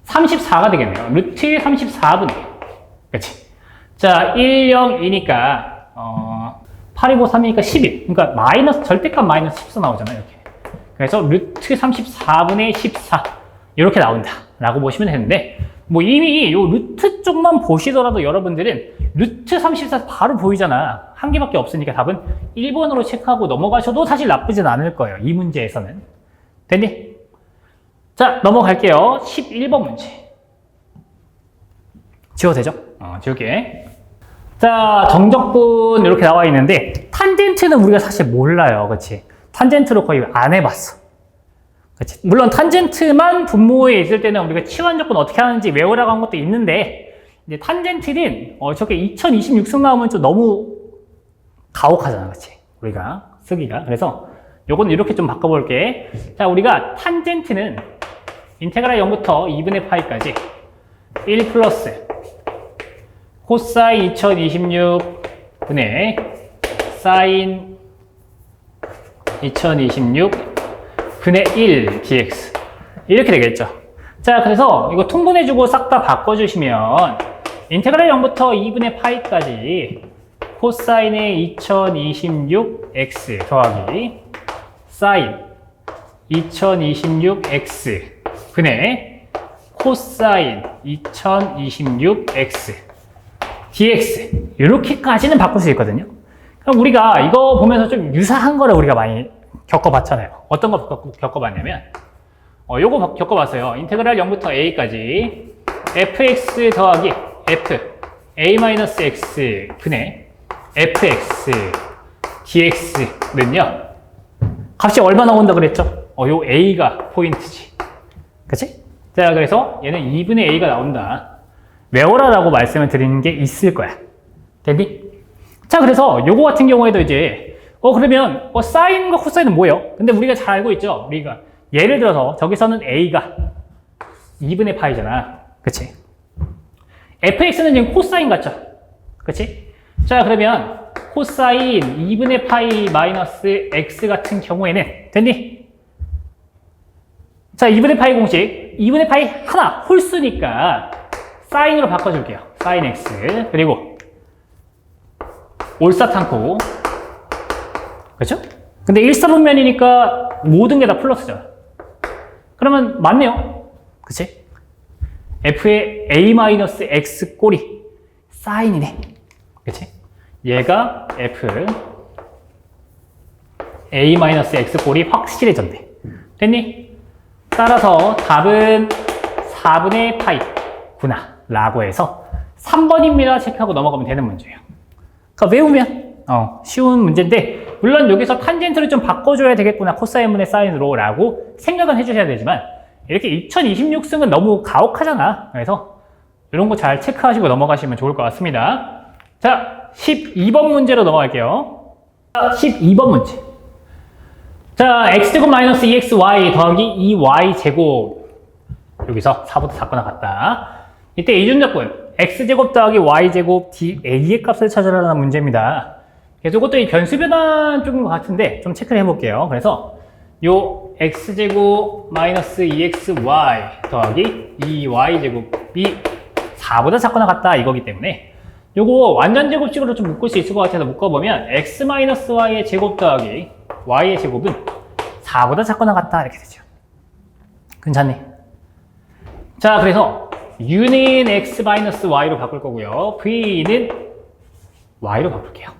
34가 되겠네요. 루트 34분의 그치? 자, 1, 0, 2니까 8, 2, 5, 3이니까 11. 그러니까 마이너스 절대값 마이너스 14 나오잖아요. 이렇게. 그래서 루트 34분의 14 이렇게 나온다 라고 보시면 되는데 뭐 이미 요 루트 쪽만 보시더라도 여러분들은 루트 34 바로 보이잖아. 한 개밖에 없으니까 답은 1번으로 체크하고 넘어가셔도 사실 나쁘진 않을 거예요. 이 문제에서는. 됐니? 자, 넘어갈게요. 11번 문제. 지워도 되죠? 지울게. 자, 정적분 이렇게 나와 있는데 탄젠트는 우리가 사실 몰라요. 그치? 탄젠트로 거의 안 해봤어. 그치? 물론 탄젠트만 분모에 있을 때는 우리가 치환 조건 어떻게 하는지 외우라고 한 것도 있는데 이제 탄젠트는 저게 2026승 나오면 좀 너무 가혹하잖아. 그치? 우리가 쓰기가. 그래서 요건 이렇게 좀 바꿔볼게. 자, 우리가 탄젠트는 인테그랄 0부터 2분의 파이까지 1 플러스 코사인 2026분의 사인 2026 분의 1 dx 이렇게 되겠죠. 자, 그래서 이거 통분해주고 싹 다 바꿔주시면 인테그랄 0부터 2분의 파이까지 코사인의 2026x 더하기 사인 2026x 분의 코사인 2026x dx 이렇게까지는 바꿀 수 있거든요. 그럼 우리가 이거 보면서 좀 유사한 거를 우리가 많이 겪어봤잖아요. 어떤 거 겪어봤냐면 요거 겪어봤어요. 인테그랄 0부터 a까지 fx 더하기 f a-x 분의 fx dx는요 값이 얼마 나온다 그랬죠? 요 a가 포인트지. 그치? 자, 그래서 얘는 2분의 a가 나온다. 외워라라고 말씀을 드리는 게 있을 거야. 됐니? 자, 그래서 요거 같은 경우에도 이제 그러면 사인과 코사인은 뭐예요? 근데 우리가 잘 알고 있죠? 우리가 예를 들어서 저기서는 a가 2분의 파이잖아. 그치? fx는 지금 코사인 같죠? 그치? 자, 그러면 코사인 2분의 파이 마이너스 x 같은 경우에는 됐니? 자, 2분의 파이 공식 2분의 파이 하나 홀수니까 사인으로 바꿔줄게요. 사인 x 그리고 올사탕코 그렇죠? 근데 1사분면이니까 모든 게 다 플러스죠. 그러면 맞네요. 그치? f의 a-x 꼴이 사인이네. 그치? 얘가 f a-x 꼴이 확실해졌네. 됐니? 따라서 답은 4분의 파이구나 라고 해서 3번입니다 체크하고 넘어가면 되는 문제예요. 그러니까 외우면 쉬운 문제인데 물론 여기서 탄젠트를 좀 바꿔줘야 되겠구나 코사인분의 사인으로 라고 생각은 해주셔야 되지만 이렇게 2026승은 너무 가혹하잖아. 그래서 이런 거 잘 체크하시고 넘어가시면 좋을 것 같습니다. 자, 12번 문제로 넘어갈게요. 12번 문제. 자, x제곱 마이너스 2xy 더하기 2y제곱 여기서 4부터 4거나 같다. 이때 이중적분 x제곱 더하기 y제곱 da의 값을 찾으라는 문제입니다. 그래서 이것도 이 변수 변환 쪽인 것 같은데 좀 체크를 해볼게요. 그래서 요 x제곱 마이너스 2xy 더하기 2y제곱이 4보다 작거나 같다 이거기 때문에 요거 완전 제곱식으로 좀 묶을 수 있을 것 같아서 묶어보면 x 마이너스 y의 제곱 더하기 y의 제곱은 4보다 작거나 같다 이렇게 되죠. 괜찮네. 자, 그래서 u는 x 마이너스 y로 바꿀 거고요. v는 y로 바꿀게요.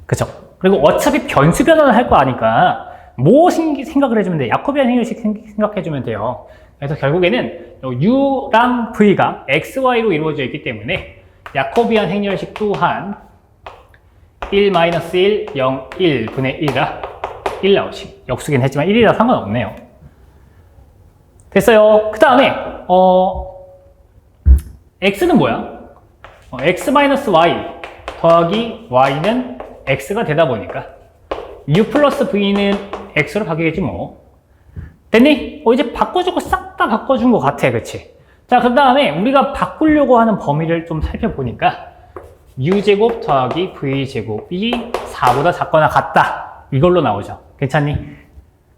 그쵸? 그리고 어차피 변수 변환을 할 거 아니까 뭐 생각을 해주면 돼? 야코비안 행렬식 생각해주면 돼요. 그래서 결국에는 u랑 v가 xy로 이루어져 있기 때문에 야코비안 행렬식 또한 1-1, 0, 1분의 1이라 1 나오지. 역수긴 했지만 1이라 상관없네요. 됐어요. 그 다음에 x는 뭐야? x-y 더하기 y는 x가 되다 보니까 u 플러스 v는 x로 바뀌겠지 뭐. 됐니? 이제 바꿔주고 싹 다 바꿔준 것 같아. 그치? 자, 그 다음에 우리가 바꾸려고 하는 범위를 좀 살펴보니까 u제곱 더하기 v제곱이 4보다 작거나 같다. 이걸로 나오죠. 괜찮니?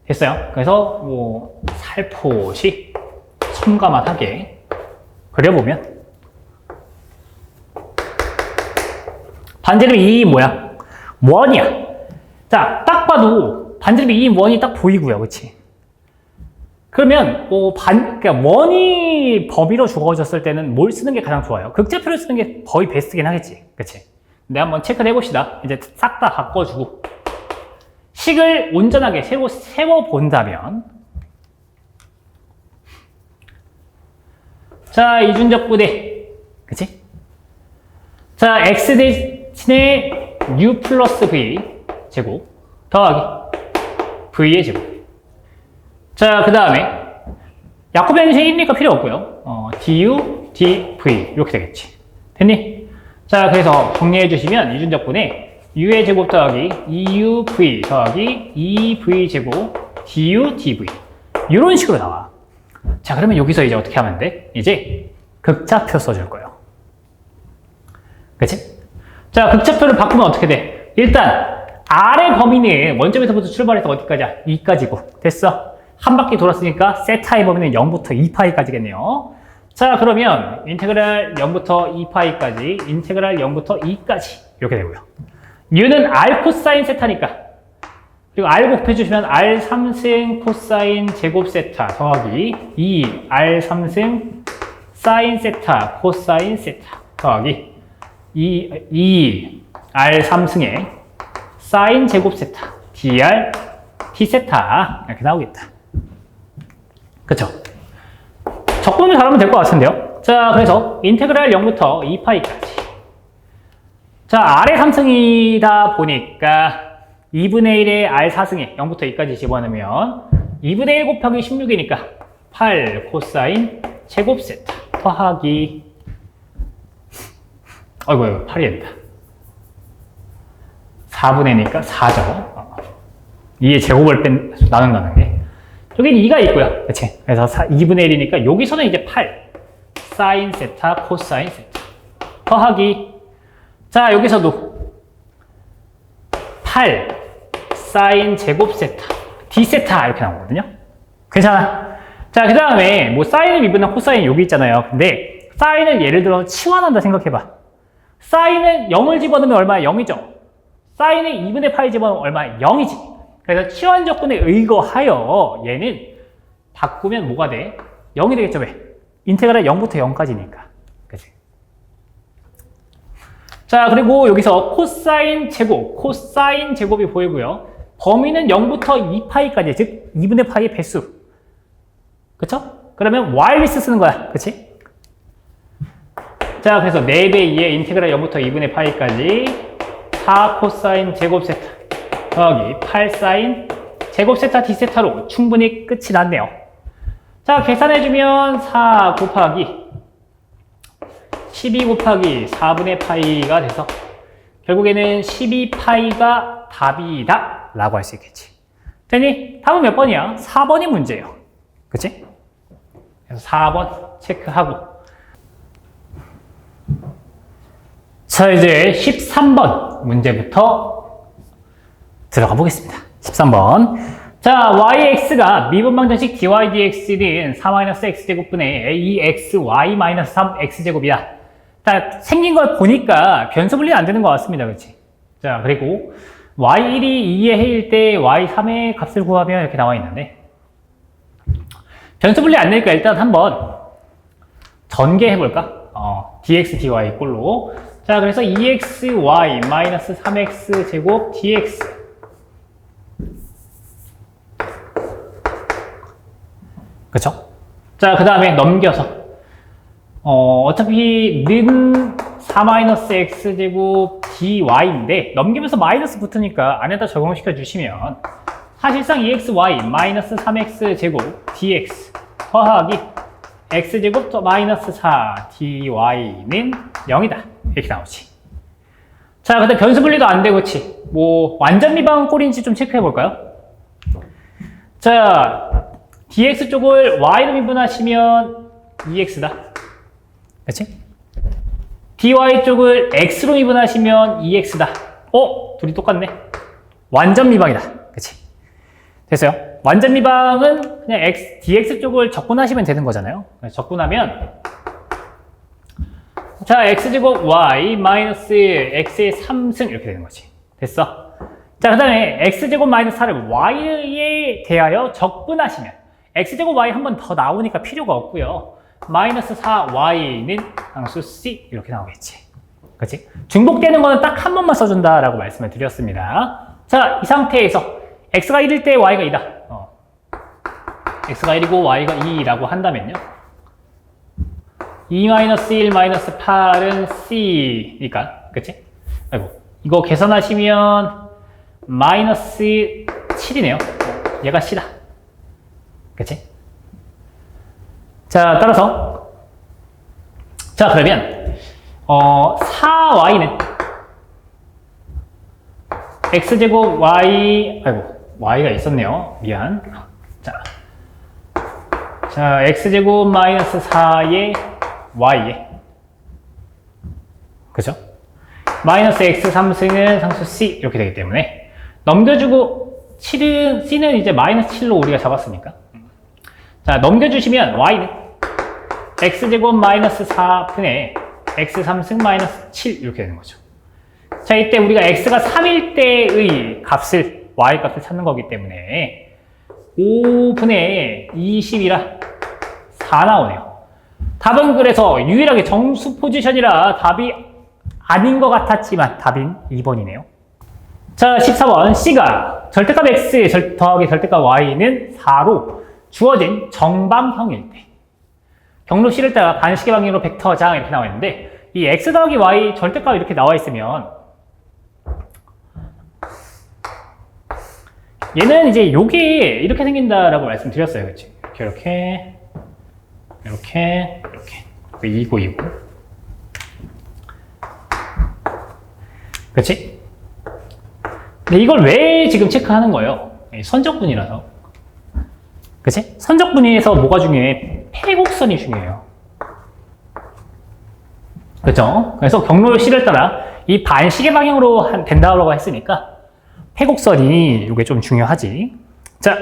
됐어요. 그래서 뭐 살포시 첨가만하게 그려보면 반지름이 2인 뭐야? 원이야. 자, 딱 봐도 반지름이 2인 원이 딱 보이고요. 그치? 그러면 그러니까 원이 범위로 주어졌을 때는 뭘 쓰는 게 가장 좋아요? 극좌표를 쓰는 게 거의 베스트긴 하겠지. 그치? 근데 한번 체크를 해봅시다. 이제 싹 다 바꿔주고 식을 온전하게 세워본다면 자, 이준적 부대 그치? 자, x 대신에 u 플러스 v 제곱 더하기 v의 제곱. 자, 그 다음에 야코비 행렬식 1이니까 필요 없고요. du, dv 이렇게 되겠지. 됐니? 자, 그래서 정리해 주시면 이준적분의 u의 제곱 더하기 2uv 더하기 2v 제곱 du, dv 이런 식으로 나와. 자, 그러면 여기서 이제 어떻게 하면 돼? 이제 극좌표 써줄 거예요. 그치? 자, 극좌표를 바꾸면 어떻게 돼? 일단 아래 범위는 원점에서부터 출발해서 어디까지야? 2까지고. 됐어? 한 바퀴 돌았으니까 세타의 범위는 0부터 2파이까지겠네요. 자, 그러면 인테그랄 0부터 2파이까지, 인테그랄 0부터 2까지 이렇게 되고요. u는 r 코사인 세타니까 그리고 r 곱해주시면 r 3승 코사인 제곱 세타 더하기 2 r 3승 사인 세타 코사인 세타 더하기 2 r 3승의 사인 제곱 세타 dr t 세타 이렇게 나오겠다. 그쵸? 적분을 잘하면 될 것 같은데요. 자, 그래서 인테그랄 0부터 2파이까지. 자, r의 3승이다 보니까 2분의 1의 r 4승에 0부터 2까지 집어넣으면 2분의 1 곱하기 16이니까 8 코사인 제곱 세타 더하기 아이고 8이 된다. 4분의 1이니까 4죠. 2의 제곱을 나눈다는 게. 여긴 2가 있고요. 그치? 그래서 2분의 1이니까 여기서는 이제 8 사인 세타 코사인 세타 더하기 자, 여기서도 8 사인 제곱 세타 d 세타 이렇게 나오거든요. 괜찮아? 자, 그 다음에 뭐 사인을 미분한 코사인 여기 있잖아요. 근데 사인을 예를 들어 치환한다 생각해봐. 사인은 0을 집어넣으면 얼마야? 0이죠. 사인은 2분의 파이 집어넣으면 얼마야? 0이지. 그래서 치환 적분에 의거하여 얘는 바꾸면 뭐가 돼? 0이 되겠죠, 왜? 인테그랄 0부터 0까지니까. 그치? 자, 그리고 여기서 코사인 제곱이 보이고요. 범위는 0부터 2파이까지, 즉 2분의 파이의 배수. 그쵸? 그러면 와일리스 쓰는 거야. 그치? 자, 그래서 4배 2의 인테그랄 0부터 2분의 파이까지 4 코사인 제곱 세타 더하기 8 사인 제곱 세타 d 세타로 충분히 끝이 났네요. 자, 계산해주면 4 곱하기 12 곱하기 4분의 파이가 돼서 결국에는 12파이가 답이다 라고 할 수 있겠지. 됐니? 답은 몇 번이야? 4번이 문제예요. 그치? 그래서 4번 체크하고 자, 이제 13번 문제부터 들어가 보겠습니다. 13번. 자, yx가 미분방정식 dy dx는 4-x제곱분의 2xy-3x제곱이야. 자, 생긴 걸 보니까 변수 분리는 안 되는 것 같습니다. 그렇지? 자, 그리고 y1이 2의 해일 때 y3의 값을 구하면 이렇게 나와 있는데 변수 분리 안 되니까 일단 한번 전개해 볼까? dx dy 꼴로. 자, 그래서 2xy 마이너스 3x 제곱 dx. 그쵸? 자, 그 다음에 넘겨서. 어차피 는 4-x 제곱 dy인데, 넘기면서 마이너스 붙으니까 안에다 적용시켜 주시면, 사실상 2xy 마이너스 3x 제곱 dx 더하기 x 제곱 마이너스 4 dy는 0이다. 이렇게 나오지. 자, 근데 변수 분리도 안 되고, 뭐, 완전 미방 꼴인지 좀 체크해 볼까요? 자, dx 쪽을 y로 미분하시면 2x다. 그치? dy 쪽을 x로 미분하시면 2x다. 둘이 똑같네. 완전 미방이다. 그치? 됐어요? 완전 미방은 그냥 dx 쪽을 적분하시면 되는 거잖아요. 적분하면 자, x제곱 y 마이너스 x의 3승 이렇게 되는 거지. 됐어? 자, 그 다음에 x제곱 마이너스 4를 y에 대하여 적분하시면 x제곱 y 한 번 더 나오니까 필요가 없고요. 마이너스 4y는 상수 c 이렇게 나오겠지. 그치? 중복되는 거는 딱 한 번만 써준다라고 말씀을 드렸습니다. 자, 이 상태에서 x가 1일 때 y가 2다. x가 1이고 y가 2라고 한다면요. 2-1-8은 c니까, 그치? 아이고, 이거 계산하시면 마이너스 7이네요. 얘가 c다. 그치? 자, 따라서 자, 그러면 4y는 x제곱 y, 아이고, y가 있었네요. 미안. 자, x제곱 마이너스 4의 y에, 그죠? 마이너스 x 3승은 상수 c 이렇게 되기 때문에 넘겨주고 c는 이제 마이너스 7로 우리가 잡았으니까, 자, 넘겨주시면 y는 x제곱 마이너스 4분의 x 3승 마이너스 7 이렇게 되는 거죠. 자, 이때 우리가 x가 3일 때의 값을, y 값을 찾는 거기 때문에 5분의 20이라 4 나오네요. 답은 그래서 유일하게 정수 포지션이라 답이 아닌 것 같았지만 답인 2번이네요. 자, 14번 C가 절대값 X 더하기 절대값 Y는 4로 주어진 정방형일 때, 경로 C를 따라 반식의 방향으로 벡터장 이렇게 나와 있는데, 이 X 더하기 Y 절대값 이렇게 나와 있으면 얘는 이제 요게 이렇게 생긴다라고 말씀드렸어요. 그치? 이렇게 이고 그치? 근데 이걸 왜 지금 체크하는 거예요? 선적분이라서. 그치? 선적분에서 뭐가 중요해? 패곡선이 중요해요. 그쵸? 그래서 경로 C를 따라 이 반식의 방향으로 된다고 했으니까 패곡선이 이게 좀 중요하지. 자,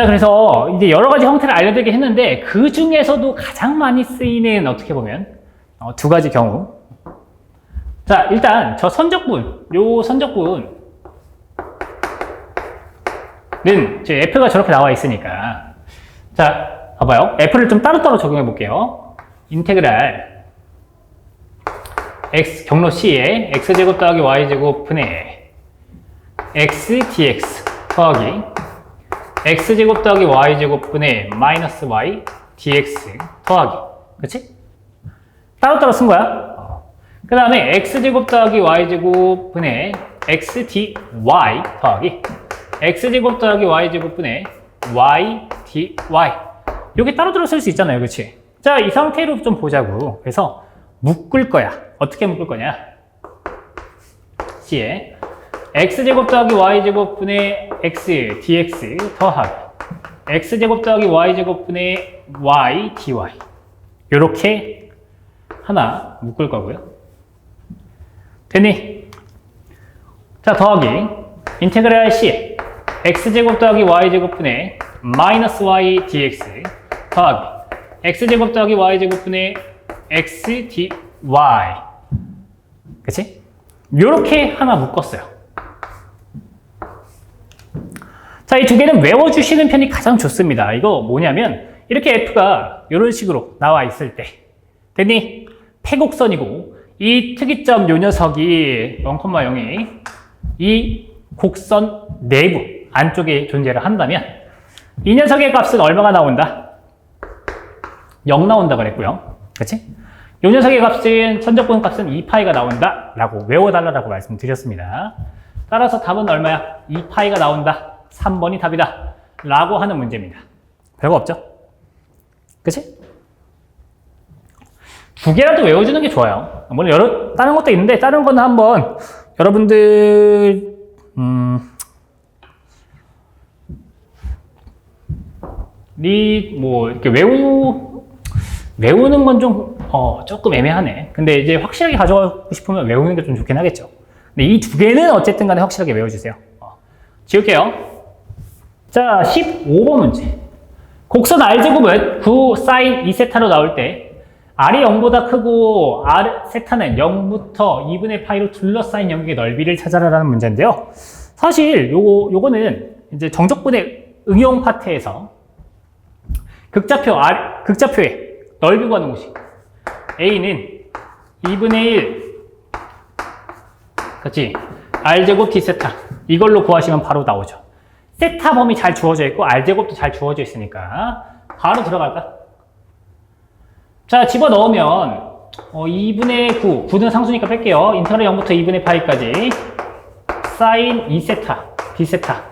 그래서 이제 여러 가지 형태를 알려드리긴 했는데, 그 중에서도 가장 많이 쓰이는, 어떻게 보면, 두 가지 경우. 자, 일단, 저 선적분, 요 선적분은, 제 F가 저렇게 나와 있으니까. 자, 봐봐요. F를 좀 따로따로 적용해 볼게요. 인테그랄, X, 경로 C에 X제곱 더하기 Y제곱 분의 X dx 더하기 x제곱 더하기 y제곱 분의 마이너스 y dx 더하기, 그치? 따로따로 쓴 거야. 그 다음에 x제곱 더하기 y제곱 분의 x dy 더하기 x제곱 더하기 y제곱 분의 y dy. 이게 따로따로 쓸 수 있잖아요. 그치? 자, 이 상태로 좀 보자고. 그래서 묶을 거야. 어떻게 묶을 거냐? C에 x제곱 더하기 y제곱 분의 x dx 더하기 x제곱 더하기 y제곱 분의 y dy, 요렇게 하나 묶을 거고요. 됐니? 자, 더하기 인테그랄 C에 x제곱 더하기 y제곱 분의 마이너스 y dx 더하기 x제곱 더하기 y제곱 분의 x dy, 그치? 요렇게 하나 묶었어요. 자, 이 두 개는 외워주시는 편이 가장 좋습니다. 이거 뭐냐면, 이렇게 F가 이런 식으로 나와 있을 때, 됐니? 패곡선이고, 이 특이점 요 녀석이 0,0이 이 곡선 내부 안쪽에 존재를 한다면 이 녀석의 값은 얼마가 나온다? 0 나온다 그랬고요. 그치? 요 녀석의 값은 천적분 값은 2파이가 나온다 라고 외워달라고 말씀드렸습니다. 따라서 답은 얼마야? 2파이가 나온다. 3번이 답이다 라고 하는 문제입니다. 별거 없죠? 그치? 두 개라도 외워주는 게 좋아요. 물론 다른 것도 있는데 다른 거는 한번 여러분들 뭐 이렇게 외우는 건 좀 조금 애매하네. 근데 이제 확실하게 가져가고 싶으면 외우는 게 좀 좋긴 하겠죠. 근데 이 두 개는 어쨌든 간에 확실하게 외워주세요. 지울게요. 자, 15번 문제. 곡선 R제곱은 9 sin 2세타로 나올 때 R이 0보다 크고 R 세타는 0부터 2분의 파이로 둘러싸인 영역의 넓이를 찾아라라는 문제인데요. 사실 요거는 이제 정적분의 응용 파트에서 극좌표의 넓이 구하는 공식. A는 2분의 1 그렇지? R제곱 D세타 이걸로 구하시면 바로 나오죠. 세타 범위 잘 주어져 있고 R제곱도 잘 주어져 있으니까 바로 들어갈까? 자, 집어넣으면 2분의 9, 9는 상수니까 뺄게요. 인터럴 0부터 2분의 파이까지 sin 2세타, D세타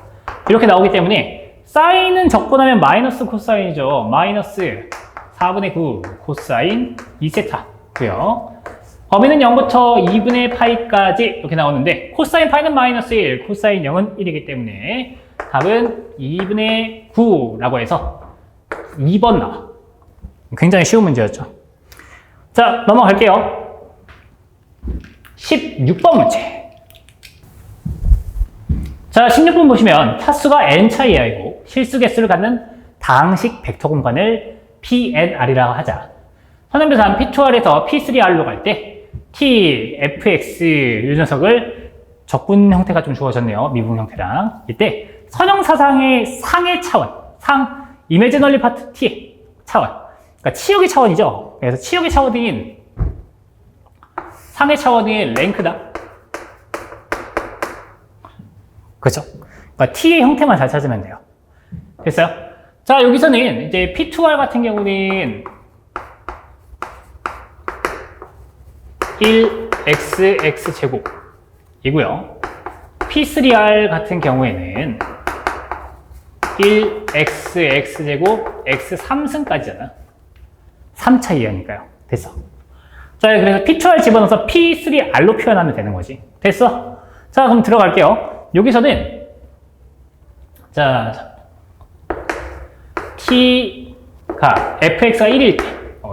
이렇게 나오기 때문에 사인은 적고 나면 마이너스 코사인이죠. 마이너스 4분의 9 코사인 2세타고요. 범위는 0부터 2분의 파이까지 이렇게 나오는데 코사인 파이는 마이너스 1, 코사인 0은 1이기 때문에 답은 2분의 9라고 해서 2번 나와. 굉장히 쉬운 문제였죠. 자, 넘어갈게요. 16번 문제. 자, 16번 보시면 타수가 n차의 i고 실수 개수를 갖는 다항식 벡터 공간을 PNR이라고 하자. 선행표산 P2R에서 P3R로 갈 때 T, Fx 이 녀석을 적분 형태가 좀 주어졌네요. 미분 형태랑. 이때 선형사상의 상의 차원, 이미지널리 파트 T의 차원. 그러니까 치역의 차원이죠. 그래서 치역의 차원인 상의 차원인 랭크다. 그렇죠? 그러니까 T의 형태만 잘 찾으면 돼요. 됐어요? 자, 여기서는 이제 P2R 같은 경우는 1xx 제곱이고요. P3R 같은 경우에는 1xx 제곱 x 3승까지잖아. 3차 이하니까요. 됐어. 자, 그래서 P2R 집어넣어서 P3R로 표현하면 되는 거지. 됐어? 자, 그럼 들어갈게요. 여기서는 자, T가 fx가 1일 때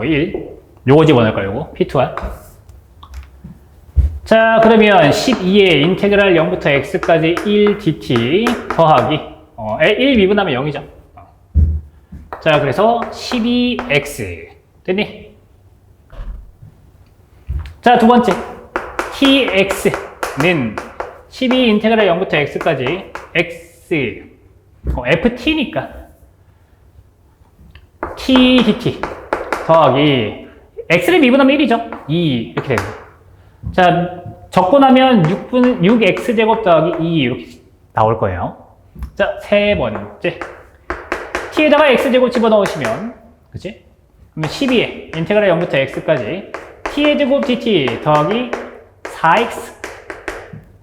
1 요거 집어넣을까요? 요거 P2R. 자, 그러면 12의 인테그랄 0부터 x까지 1dt 더하기 1 미분하면 0이죠. 자, 그래서 12x 됐니? 자, 두 번째 tx는 12 인테그랄 0부터 x까지 x ft니까 tdt 더하기 x를 미분하면 1이죠. 2 이렇게 됩니다. 자, 적고 나면 6x제곱 더하기 2 이렇게 나올 거예요. 자, 세 번째 t에다가 x제곱 집어넣으시면 그치? 그러면 12에 인테그랄 0부터 x까지 t의 제곱 dt 더하기 4x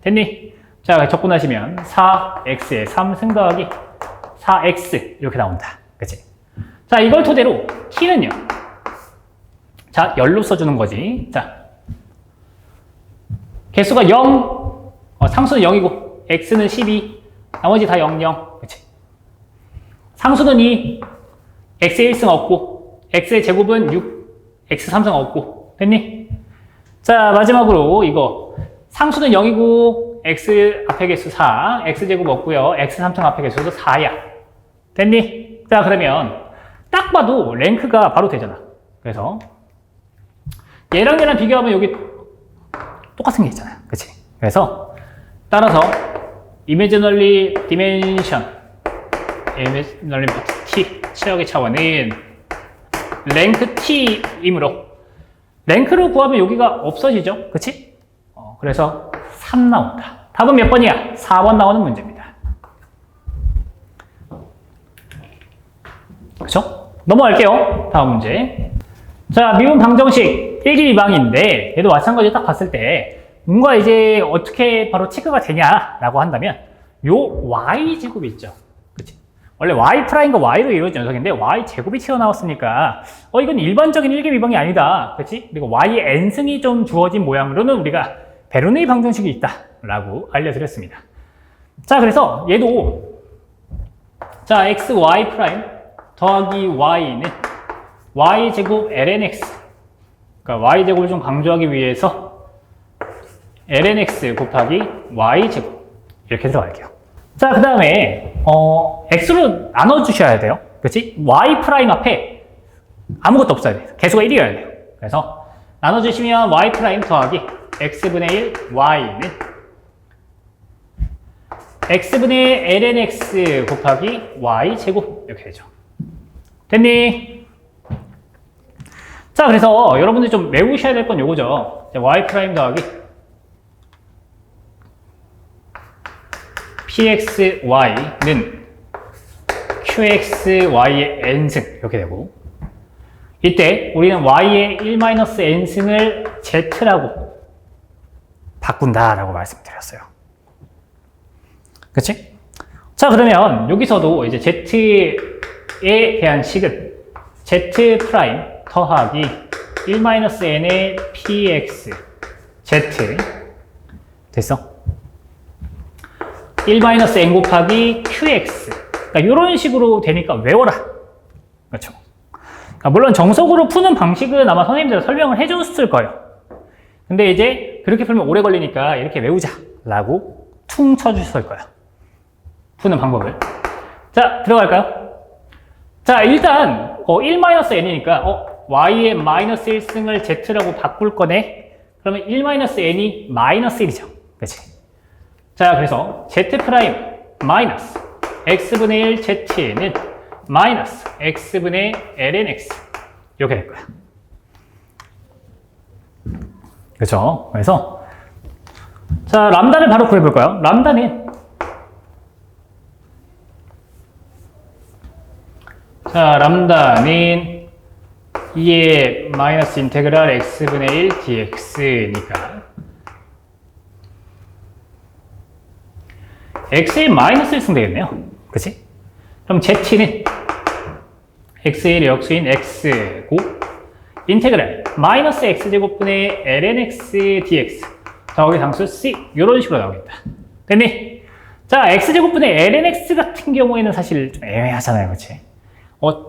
됐니? 자, 적고 나시면 4x에 3승 더하기 4x 이렇게 나온다. 그치? 자, 이걸 토대로 t는요. 자, 열로 써주는 거지. 자, 개수가 0, 상수는 0이고 x는 12, 나머지 다 0, 0. 그치? 상수는 2, x의 1승 없고 x의 제곱은 6, x 3승 없고 됐니? 자, 마지막으로 이거 상수는 0이고 x 앞에 개수 4, x 제곱 없고요. x 3승 앞에 개수도 4야. 됐니? 자, 그러면 딱 봐도 랭크가 바로 되잖아. 그래서 얘랑 얘랑 비교하면 여기 똑같은 게 있잖아요. 그치? 그래서 따라서 imaginary dimension imaginary t 치역의 차원은 랭크 t이므로 랭크로 구하면 여기가 없어지죠. 그치? 그래서 3 나온다. 답은 몇 번이야? 4번 나오는 문제입니다. 그쵸? 넘어갈게요. 다음 문제. 자, 미분 방정식 1기 2방인데 얘도 마찬가지로 딱 봤을 때 뭔가 이제 어떻게 바로 체크가 되냐라고 한다면 요 y제곱이 있죠. 그치? 원래 y'과 y로 이루어진 녀석인데 y제곱이 튀어나왔으니까 이건 일반적인 1기 2방이 아니다. 그치? 그리고 y의 n승이 좀 주어진 모양으로는 우리가 베르누이 방정식이 있다 라고 알려드렸습니다. 자, 그래서 얘도 자, xy' 더하기 y는 y제곱 lnx, 그러니까 y제곱을 좀 강조하기 위해서 lnx 곱하기 y제곱 이렇게 들어갈게요. 자, 그 다음에 x로 나눠주셔야 돼요. 그치? y' 앞에 아무것도 없어야 돼요. 개수가 1이어야 돼요. 그래서 나눠주시면 y' 더하기 x분의 1 y는 x분의 lnx 곱하기 y제곱 이렇게 되죠. 됐니? 자, 그래서 여러분들이 좀 외우셔야 될 건 요거죠. y' 더하기 pxy는 qxy의 n승 이렇게 되고, 이때 우리는 y의 1-n승을 z라고 바꾼다라고 말씀드렸어요. 그치? 자, 그러면 여기서도 이제 z에 대한 식은 z' 더하기 1-n의 px z 됐어? 1-n 곱하기 qx, 그러니까 이런 식으로 되니까 외워라. 그렇죠? 그러니까 물론 정석으로 푸는 방식은 아마 선생님들 설명을 해줬을 거예요. 근데 이제 그렇게 풀면 오래 걸리니까 이렇게 외우자 라고 퉁 쳐주실 거예요. 푸는 방법을. 자, 들어갈까요? 자, 일단 1-n이니까 y의 마이너스 1승을 z라고 바꿀 거네. 그러면 1-n이 마이너스 1이죠. 그치? 자, 그래서 z' 마이너스 x분의 1 z는 마이너스 x분의 lnx 이렇게 될 거야. 그렇죠? 그래서 자, 람다를 바로 구해볼까요? 람다는 자, 람다는 2의 마이너스 인테그랄 x분의 1 dx니까 x의 마이너스 1승 되겠네요. 그치? 그럼 z는 x의 역수인 x고 인테그랄 마이너스 x제곱분의 lnx dx 더하기 상수 c 이런 식으로 나오겠다. 됐니? 자, x제곱분의 lnx 같은 경우에는 사실 좀 애매하잖아요. 그치?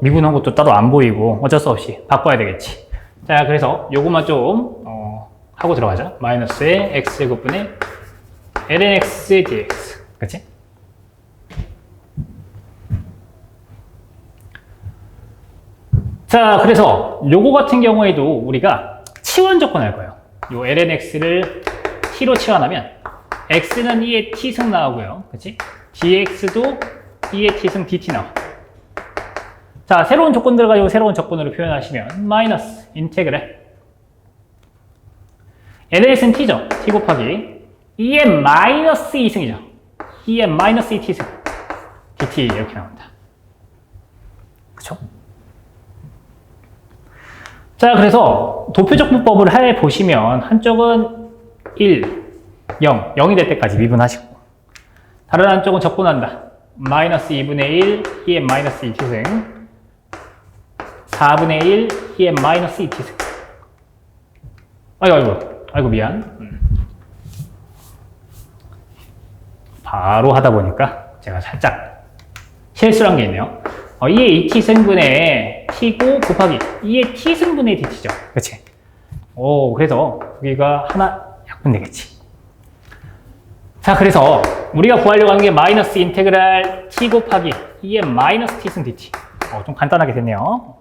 미분한 것도 따로 안 보이고 어쩔 수 없이 바꿔야 되겠지. 자, 그래서 요것만 좀 하고 들어가자. 마이너스의 x제곱분의 lnx dx. 그치? 자, 그래서 요거 같은 경우에도 우리가 치환 조건할 거예요. 요 lnx를 t로 치환하면 x는 2의 t승 나오고요. 그치? dx도 2의 t승 dt 나와. 자, 새로운 조건들 가지고 새로운 조건으로 표현하시면 마이너스 인테그랄 lnx는 t죠. t 곱하기 2의 마이너스 2승이죠. 2의 마이너스 2t승 dt 이렇게 나옵니다. 그쵸? 자, 그래서 도표적분법을 해보시면 한쪽은 1, 0, 0이 될 때까지 미분하시고 다른 한쪽은 적분한다. 마이너스 2분의 1, 2의 마이너스 2t승 4분의 1, 2의 마이너스 2t승. 아이고 미안. 바로 하다 보니까 제가 살짝 실수를 한 게 있네요. 2의 2t승분의 t고 곱하기 2의 t승분의 dt죠. 그치? 그래서 여기가 하나 약분 되겠지. 자, 그래서 우리가 구하려고 하는 게 마이너스 인테그랄 t 곱하기 2의 마이너스 t승 dt. 좀 간단하게 됐네요.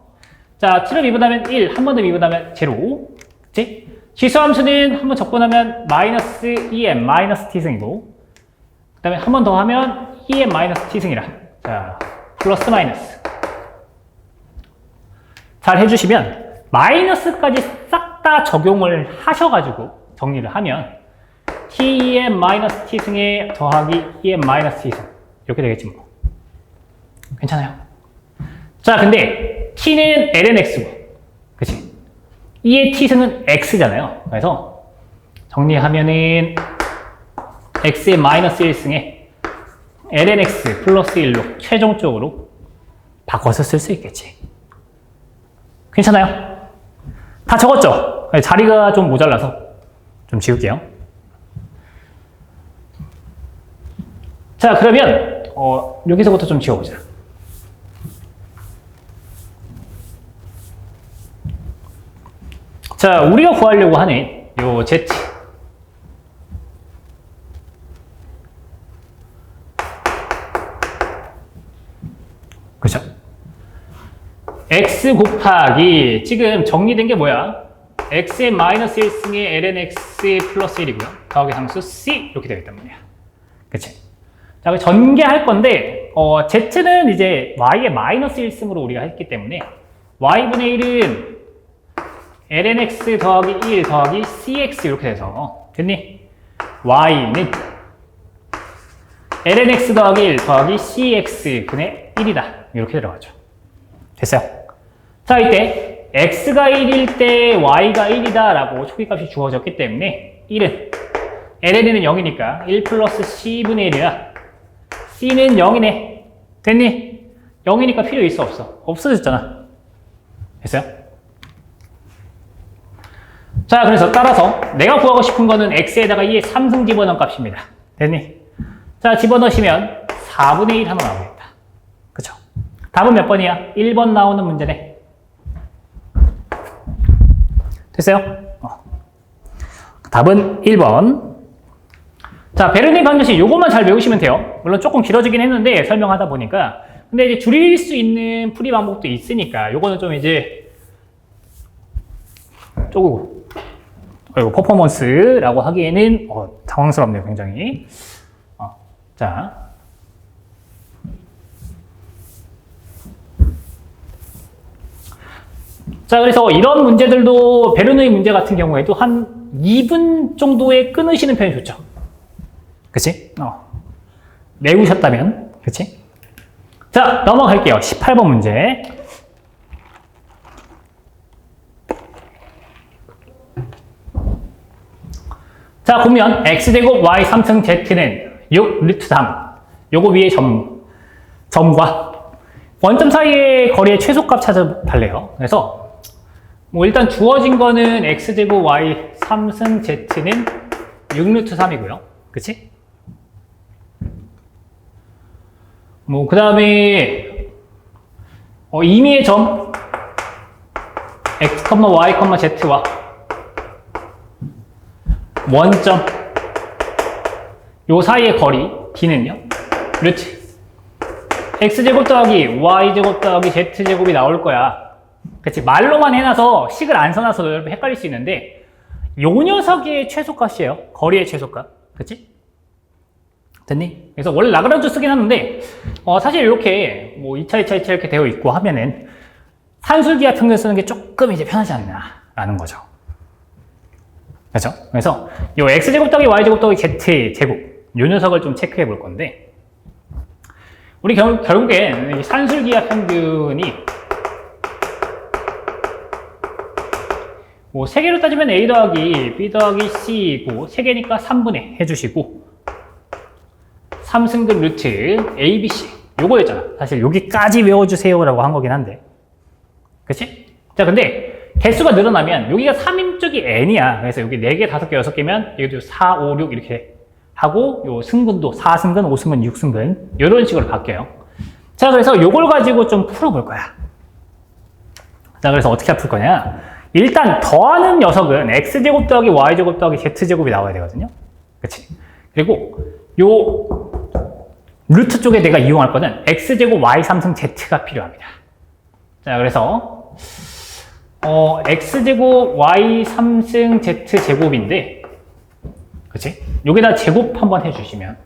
자, 7을 미분하면 1, 한 번 더 미분하면 0. 그치? 지수함수는 한 번 적분하면 마이너스 2의 마이너스 t승이고, 그 다음에 한 번 더 하면 2의 마이너스 t승이라. 자, 플러스 마이너스. 잘 해주시면 마이너스까지 싹 다 다 적용을 하셔가지고 정리를 하면 tm 마이너스 t승에 더하기 em 마이너스 t승 이렇게 되겠지 뭐. 괜찮아요? 자, 근데 t는 ln x고, 그치? 2의 t승은 x잖아요. 그래서 정리하면은 x의 마이너스 1승에 ln x 플러스 1로 최종적으로 바꿔서 쓸 수 있겠지. 괜찮아요? 다 적었죠? 자리가 좀 모자라서 좀 지울게요. 자, 그러면 여기서부터 좀 지워보자. 자, 우리가 구하려고 하는 요 z, 그죠? x 곱하기 지금 정리된 게 뭐야? x의 마이너스 1승에 ln x 플러스 1이고요. 더하기 상수 c 이렇게 되겠단 말이야. 그치? 자, 전개할 건데 z는 이제 y의 마이너스 1승으로 우리가 했기 때문에 y분의 1은 ln x 더하기 1 더하기 cx 이렇게 돼서 됐니? y는 ln x 더하기 1 더하기 cx 근의 1이다. 이렇게 들어가죠. 됐어요? 자, 이때 x가 1일 때 y가 1이다 라고 초기값이 주어졌기 때문에 1은 ln은 0이니까 1 플러스 c분의 1이야. c는 0이네. 됐니? 0이니까 필요 있어 없어? 없어졌잖아. 됐어요? 자, 그래서 따라서 내가 구하고 싶은 거는 x에다가 2의 3승 집어넣은 값입니다. 됐니? 자, 집어넣으시면 4분의 1 하나 나오겠다. 그쵸? 답은 몇 번이야? 1번 나오는 문제네. 됐어요? 답은 1번. 자, 베르니 방정식 요것만 잘 외우시면 돼요. 물론 조금 길어지긴 했는데 설명하다 보니까. 근데 이제 줄일 수 있는 풀이 방법도 있으니까 요거는 좀 이제 조금 퍼포먼스라고 하기에는 당황스럽네요, 굉장히. 자. 자, 그래서 이런 문제들도 베르누이 문제 같은 경우에도 한 2분 정도에 끊으시는 편이 좋죠. 그치? 외우셨다면. 그치? 자, 넘어갈게요. 18번 문제. 자, 보면 x제곱 y 3승 z는 6 루트 3. 요거 위에 점과 원점 사이의 거리의 최소값 찾아달래요. 그래서 뭐 일단 주어진 거는 x제곱 y 3승 z는 6 루트 3이고요. 그치? 뭐 그 다음에 임의의 점 x, y, z와 원점 요 사이의 거리 d는요 루트 x제곱 더하기 y제곱 더하기 z제곱이 나올 거야. 그치? 말로만 해놔서 식을 안 써놔서 여러분 헷갈릴 수 있는데 요 녀석의 최소값이에요. 거리의 최소값. 그치? 됐니? 그래서 원래 라그랑주 쓰긴 하는데 사실 이렇게 뭐 2차, 2차, 2차 이렇게 되어 있고 하면은 산술기하 평균 쓰는 게 조금 이제 편하지 않나 라는 거죠. 그렇죠? 그래서 요 x제곱 더하기 y제곱 더하기 z제곱 요 녀석을 좀 체크해 볼 건데 우리 결국엔 산술기하 평균이 뭐 3개로 따지면 a 더하기 b 더하기 c이고 3개니까 3분의 해주시고 3승급 루트 a, b, c 요거였잖아. 사실 여기까지 외워주세요 라고 한 거긴 한데 그치? 자, 근데 개수가 늘어나면 여기가 3인 쪽이 n이야. 그래서 여기 4개, 5개, 6개면 여기도 4, 5, 6 이렇게 하고 요 승근도 4승근, 5승근, 6승근 이런 식으로 바뀌어요. 자, 그래서 요걸 가지고 좀 풀어볼 거야. 자, 그래서 어떻게 풀 거냐? 일단 더하는 녀석은 x제곱 더하기 y제곱 더하기 z제곱이 나와야 되거든요. 그치? 그리고 요 루트 쪽에 내가 이용할 거는 x제곱 y 3승 z가 필요합니다. 자, 그래서 x제곱 y 3승 z제곱인데 그치? 여기다 제곱 한번 해주시면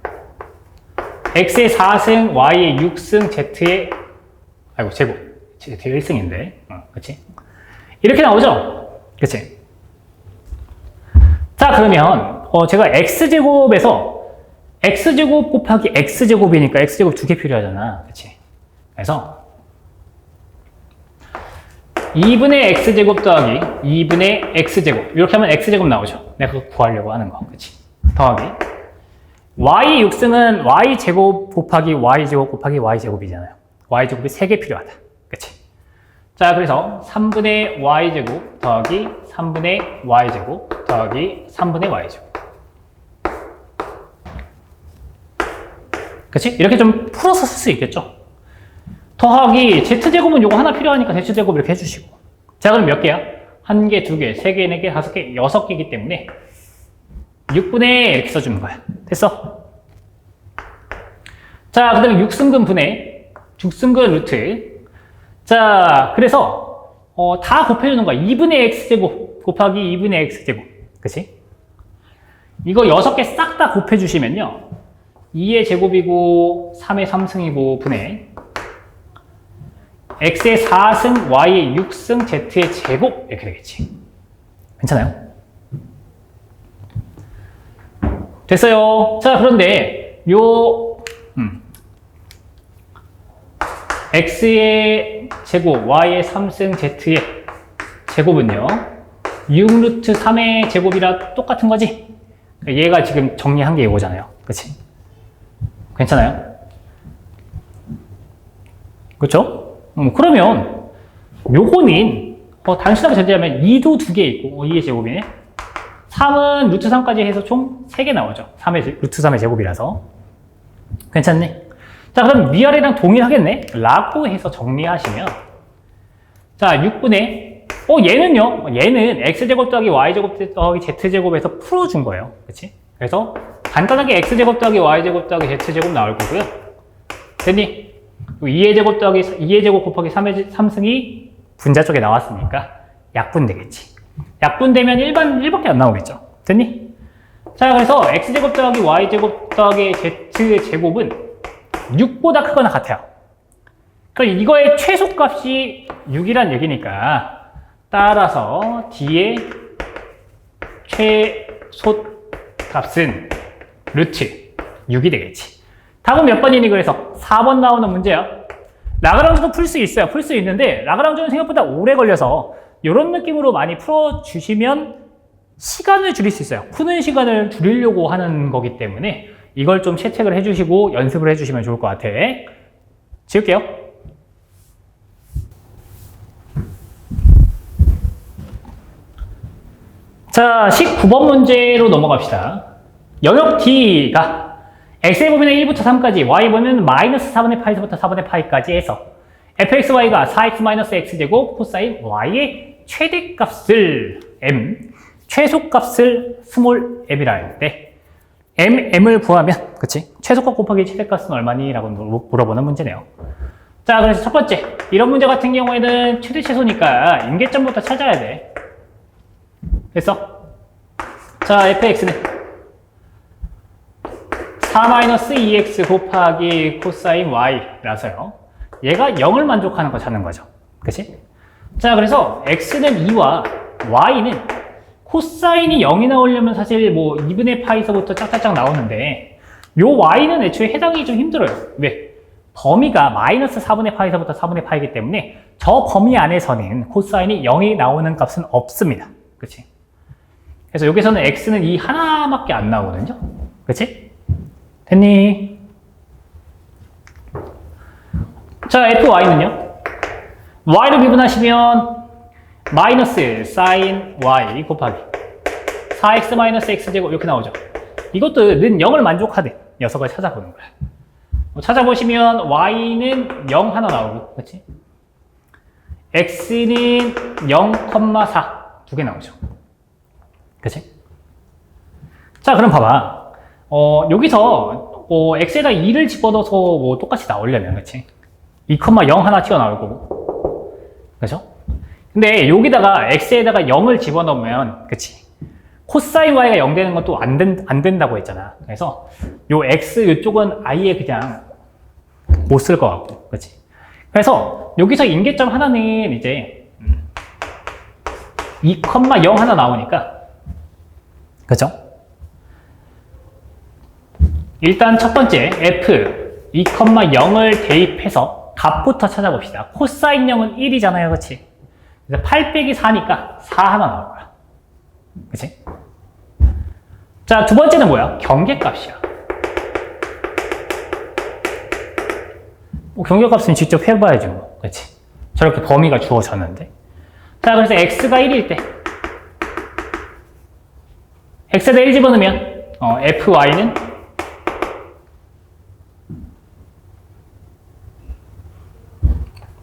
x의 4승, y의 6승, z의 제곱 z의 1승인데 그치? 이렇게 나오죠? 그치? 자, 그러면 제가 x제곱에서 x제곱 곱하기 x제곱이니까 x제곱 2개 필요하잖아. 그치? 그래서 2분의 x제곱 더하기 2분의 x제곱 이렇게 하면 x제곱 나오죠. 내가 그거 구하려고 하는 거. 그치? 더하기 y 6승은 y제곱 곱하기 y제곱 곱하기 y제곱이잖아요. y제곱이 3개 필요하다. 그치? 자, 그래서 3분의 y제곱 더하기 3분의 y제곱 더하기 3분의 y제곱. 그치? 이렇게 좀 풀어서 쓸 수 있겠죠? 더하기 z제곱은 요거 하나 필요하니까 z제곱 이렇게 해주시고. 자, 그럼 몇 개야? 1개, 2개, 3개, 4개, 5개, 6개이기 때문에 6분의 이렇게 써주는 거야. 됐어? 자, 그 다음에 6승근 분의 6승근 루트. 자, 그래서 다 곱해주는 거야. 2분의 x제곱 곱하기 2분의 x제곱. 그치? 이거 6개 싹 다 곱해주시면요. 2의 제곱이고 3의 3승이고 분의 x의 4승, y의 6승, z의 제곱 이렇게 되겠지. 괜찮아요? 됐어요. 자, 그런데 x의 제곱, y의 3승, z의 제곱은요 6루트 3의 제곱이라 똑같은 거지? 얘가 지금 정리한 게 이거잖아요. 그치? 괜찮아요? 그렇죠? 그러면 요거는 단순하게 전제하면 2도 2개 있고 2의 제곱이네. 3은 루트 3까지 해서 총 3개 나오죠. 루트 3의 제곱이라서. 괜찮네? 자, 그럼 위아래랑 동일하겠네? 라고 해서 정리하시면 자, 6분의 얘는요? 얘는 x제곱 더하기 y제곱 더하기 z제곱에서 풀어준 거예요. 그치? 그래서 간단하게 x제곱 더하기 y제곱 더하기 z제곱 나올 거고요. 됐니? 2의 제곱 더하기 2의 제곱 곱하기 3승이 분자 쪽에 나왔으니까 약분되겠지. 약분되면 1밖에 안 나오겠죠. 됐니? 자, 그래서 x제곱 더하기 y제곱 더하기 z제곱은 6보다 크거나 같아요. 그럼 이거의 최소값이 6이란 얘기니까 따라서 D의 최소값은 루트 6이 되겠지. 답은 몇 번이니? 그래서 4번 나오는 문제야. 라그랑주도 풀 수 있어요. 풀 수 있는데 라그랑주는 생각보다 오래 걸려서 이런 느낌으로 많이 풀어주시면 시간을 줄일 수 있어요. 푸는 시간을 줄이려고 하는 거기 때문에 이걸 좀 채택을 해주시고 연습을 해주시면 좋을 것 같아. 지울게요. 자, 19번 문제로 넘어갑시다. 영역 D가 x의 범위는 1부터 3까지, y 범위는 마이너스 4분의 파이서부터 4분의 파이까지 해서 fxy가 4x x제곱 코사인 y의 최대값을 m, 최소값을 스몰 m이라 할 때 m을 구하면, 그치? 최소값 곱하기 최대값은 얼마니? 라고 물어보는 문제네요. 자, 그래서 첫 번째, 이런 문제 같은 경우에는 최대 최소니까 임계점부터 찾아야 돼. 됐어? 자, fx는 4-2x 곱하기 코사인 y라서요. 얘가 0을 만족하는 거 찾는 거죠. 그치? 자, 그래서 x는 2와 y는 코사인이 0이 나오려면 사실 뭐 2분의 파이서부터 짝짝짝 나오는데 요 y는 애초에 해당이 좀 힘들어요. 왜? 범위가 마이너스 4분의 파이서부터 4분의 파이기 때문에 저 범위 안에서는 코사인이 0이 나오는 값은 없습니다. 그치? 그래서 여기서는 x는 이 하나밖에 안 나오거든요. 그치? 됐니? 자, fy는요? y로 미분하시면 마이너스 sin y 곱하기 4x 마이너스 x제곱 이렇게 나오죠. 이것도 는 0을 만족하되 녀석을 찾아보는 거야. 찾아보시면 y는 0 하나 나오고, 그렇지? x는 0,4 두 개 나오죠. 그치? 자, 그럼 봐봐. 여기서 x에다 2를 집어넣어서 뭐 똑같이 나오려면, 그치? 2,0 하나 튀어나올 거고. 그죠? 근데 여기다가 x에다가 0을 집어넣으면, 그치? 코사인 y가 0 되는 건 또 안 된다고 했잖아. 그래서 요 x 이쪽은 아예 그냥 못 쓸 것 같고, 그치? 그래서 여기서 임계점 하나는 이제 2,0 하나 나오니까 그죠? 일단 첫 번째 f 2,0을 대입해서 값부터 찾아봅시다. 코사인 0은 1이잖아요. 그치? 그래서 8 빼기 4니까 4 하나 나올 거야. 그치? 자, 두 번째는 뭐야? 경계값이야. 경계값은 직접 해봐야지 뭐. 그치? 저렇게 범위가 주어졌는데. 자, 그래서 x가 1일 때 x에다 1 집어넣으면 fy는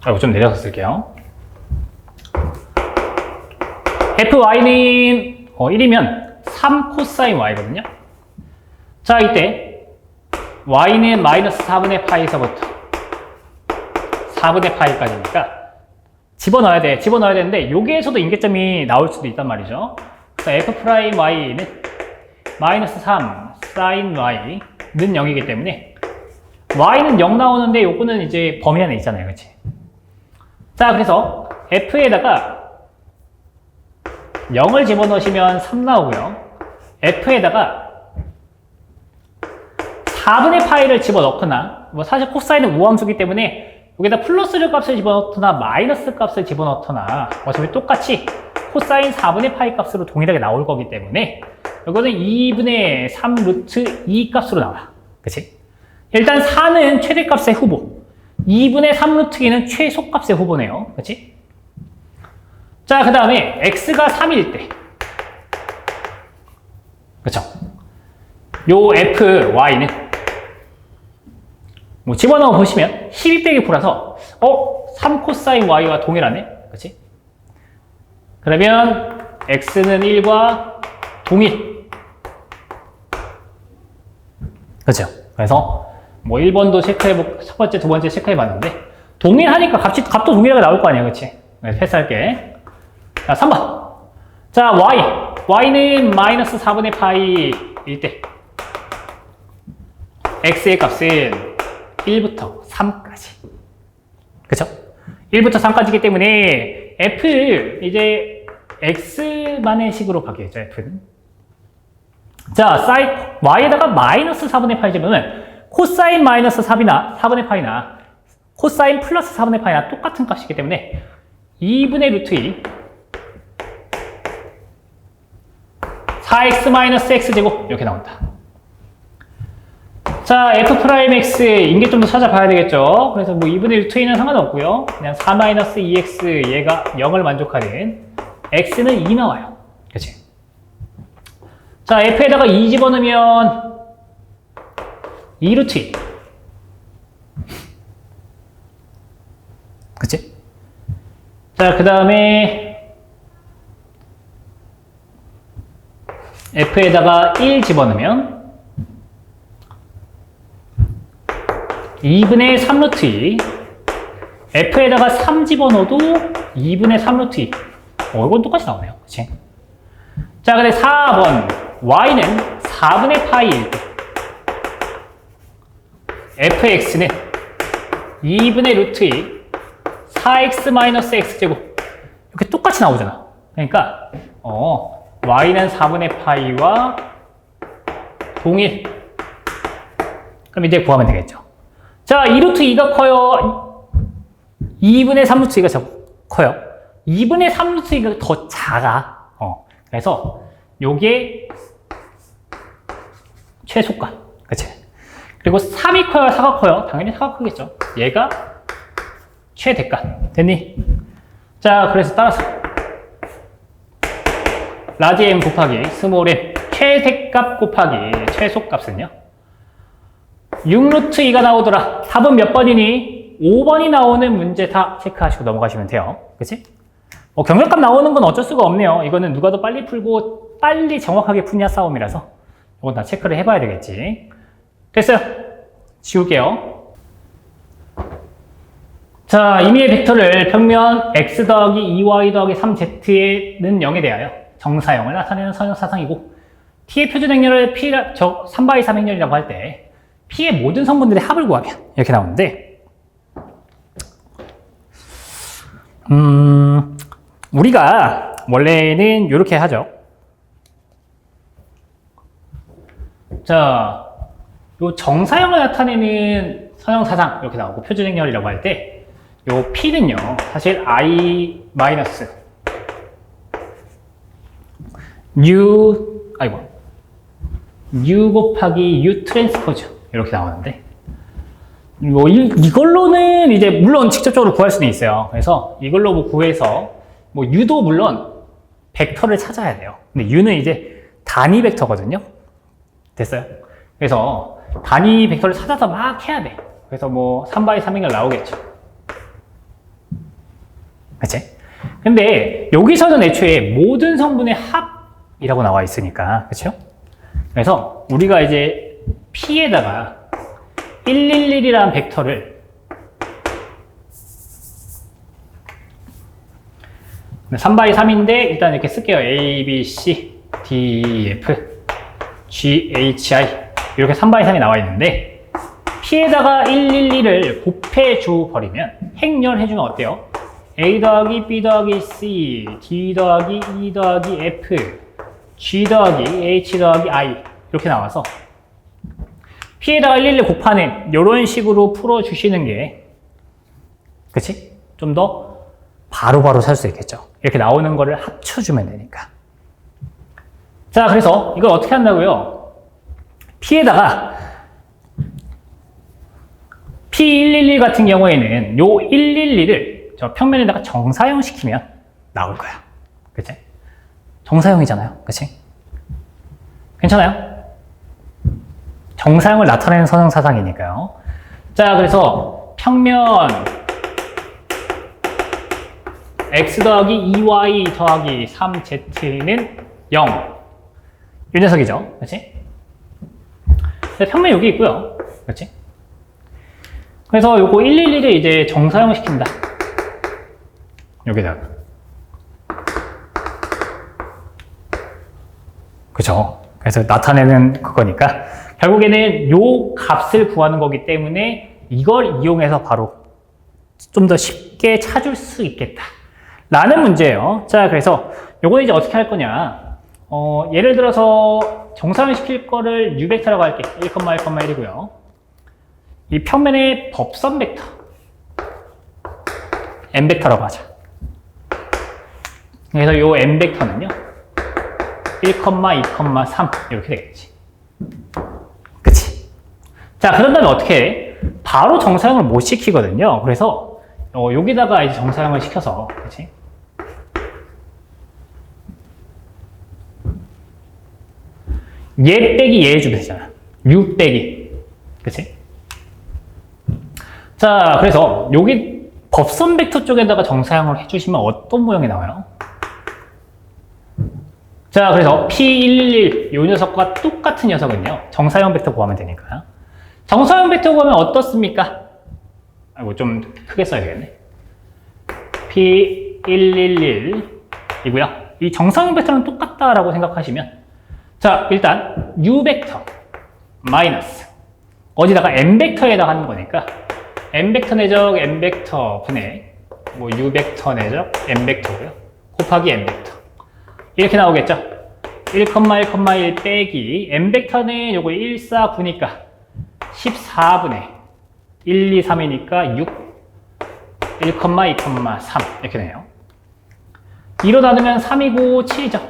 이거 좀 내려서 쓸게요. fy는 1이면 3 코사인 y거든요. 자, 이때 y는 마이너스 4분의 파이에서부터 4분의 파이까지니까 집어넣어야 되는데 여기에서도 임계점이 나올 수도 있단 말이죠. 그래서 f'y는 마이너스 3 sin y는 0이기 때문에 y는 0 나오는데 요거는 이제 범위 안에 있잖아요. 그치? 자, 그래서 f에다가 0을 집어넣으시면 3 나오고요. f에다가 4분의 파이를 집어넣거나 뭐 사실 코사인은 우함수기 때문에 여기다 플러스를 값을 집어넣거나 마이너스 값을 집어넣거나 어차피 똑같이 코사인 4분의 파이 값으로 동일하게 나올 거기 때문에 이거는 2분의 3 루트 2 값으로 나와. 그치? 일단 4는 최대값의 후보, 2분의 3 루트 2는 최소값의 후보네요. 그치? 자, 그 다음에 x가 3일 때 그쵸? 요 fy는 뭐 집어넣어 보시면 12 빼기 9라서 3 코사인 y와 동일하네. 그치? 그러면 x는 1과 동일. 그쵸? 그래서 뭐 1번도 체크해보고 첫 번째, 두 번째 체크해봤는데 동일하니까 값도 동일하게 나올 거 아니야. 그치? 네, 패스할게. 자, 3번. 자, y는 마이너스 4분의 파이일 때 x의 값은 1부터 3까지. 그쵸? 1부터 3까지이기 때문에 f 이제 x만의 식으로 바뀌겠죠. f는. 자, y에다가 마이너스 4분의 파이 집으면 코사인 마이너스 4분의 파이나 코사인 플러스 4분의 파이나 똑같은 값이기 때문에 2분의 루트 2 4x 마이너스 x제곱 이렇게 나온다. 자, f'x 임계점도 찾아봐야 되겠죠. 그래서 뭐 2분의 루트 2는 상관없고요. 그냥 4 마이너스 2x 얘가 0을 만족하는 x는 2 나와요. 그치? 자, f에다가 2 집어넣으면 2 루트 2. 그치? 자, 그 다음에 f에다가 1 집어넣으면 2분의 3 루트 2. f에다가 3 집어넣어도 2분의 3 루트 2. 이건 똑같이 나오네요. 그치? 자, 근데 4번. y는 4분의 파이일 때 fx는 2분의 루트 2 4x 마이너스 x제곱 이렇게 똑같이 나오잖아. 그러니까 y는 4분의 파이와 동일. 그럼 이제 구하면 되겠죠. 자, 2루트 2가 커요? 2분의 3루트 2가 커요? 2분의 3루트 2가 더 작아. 그래서 요게 최소값. 그치? 그리고 3이 커요? 4가 커요? 당연히 4가 크겠죠. 얘가 최대값. 됐니? 자, 그래서 따라서 라지 m 곱하기 스몰 m 최대값 곱하기 최소값은요? 6루트 2가 나오더라. 답은 몇 번이니? 5번이 나오는 문제 다 체크하시고 넘어가시면 돼요. 그치? 경력값 나오는 건 어쩔 수가 없네요. 이거는 누가 더 빨리 풀고 빨리 정확하게 푸냐 싸움이라서 이건 다 체크를 해봐야 되겠지. 됐어요. 지울게요. 자, 임의의 벡터를 평면 x 더하기 2y 더하기 3z는 0에 대하여 정사형을 나타내는 선형사상이고 t의 표준 행렬을 3바이 3 행렬이라고 할 때 P의 모든 성분들의 합을 구하면 이렇게 나오는데 우리가 원래는 이렇게 하죠. 자, 요 정사형을 나타내는 선형사상 이렇게 나오고 표준행렬이라고 할 때 요 P는요 사실 I 마이너스 U 곱하기 U 트랜스포즈 이렇게 나오는데 뭐 이걸로는 이제 물론 직접적으로 구할 수는 있어요. 그래서 이걸로 뭐 구해서 뭐 U도 물론 벡터를 찾아야 돼요. 근데 U는 이제 단위 벡터거든요. 됐어요? 그래서 단위 벡터를 찾아서 막 해야 돼. 그래서 뭐 3x3인가 나오겠죠. 그치? 근데 여기서는 애초에 모든 성분의 합이라고 나와 있으니까, 그쵸? 그래서 우리가 이제 P에다가 111이라는 벡터를 3x3인데 일단 이렇게 쓸게요. A, B, C, D, F, G, H, I 이렇게 3x3이 나와 있는데 P에다가 111을 곱해줘 버리면 행렬해주면 어때요? A 더하기 B 더하기 C, D 더하기 E 더하기 F, G 더하기 H 더하기 I 이렇게 나와서 P에다가 111 곱하는 이런 식으로 풀어주시는 게 그치? 좀 더 바로바로 살 수 있겠죠. 이렇게 나오는 거를 합쳐주면 되니까. 자, 그래서 이걸 어떻게 한다고요? P에다가 P111 같은 경우에는 요 111을 저 평면에다가 정사형 시키면 나올 거야. 그치? 정사형이잖아요. 그치? 괜찮아요? 정사형을 나타내는 선형사상이니까요. 자, 그래서 평면 x 더하기 2y 더하기 3z는 0. 이 녀석이죠. 그치? 평면이 여기 있고요. 그치? 그래서 요거 111을 이제 정사형 시킨다. 여기다가. 그죠? 그래서 나타내는 그거니까 결국에는 요 값을 구하는 거기 때문에 이걸 이용해서 바로 좀 더 쉽게 찾을 수 있겠다 라는 문제예요. 자, 그래서 요거 이제 어떻게 할 거냐. 예를 들어서 정사형 시킬 거를 U 벡터라고 할게. 1,1,1이고요. 이 평면의 법선 벡터 M 벡터라고 하자. 그래서 요 M 벡터는요 1,2,3 이렇게 되겠지. 그치? 자, 그런 다음에 어떻게 해? 바로 정사형을 못 시키거든요. 그래서 여기다가 이제 정사형을 시켜서 그치? 얘 빼기 얘 해주면 되잖아. U 빼기. 그치? 자, 그래서 여기 법선 벡터 쪽에다가 정사형을 해주시면 어떤 모양이 나와요? 자, 그래서 P111 이 녀석과 똑같은 녀석은요 정사형 벡터 구하면 되니까요. 정사형 벡터 구하면 어떻습니까? 아이고, 좀 크게 써야 되겠네. P111이고요. 이 정사형 벡터는 똑같다라고 생각하시면 자, 일단 U 벡터 마이너스 어디다가 M 벡터에다 하는 거니까 M 벡터 내적 M 벡터 분의 뭐 U 벡터 내적 M 벡터고요. 곱하기 M 벡터. 이렇게 나오겠죠? 1,1,1 빼기 M 벡터는 요거 1, 4, 9니까 14분의 1, 2, 3이니까 6 1,2,3 이렇게 되네요. 2로 나누면 3이고 7이죠.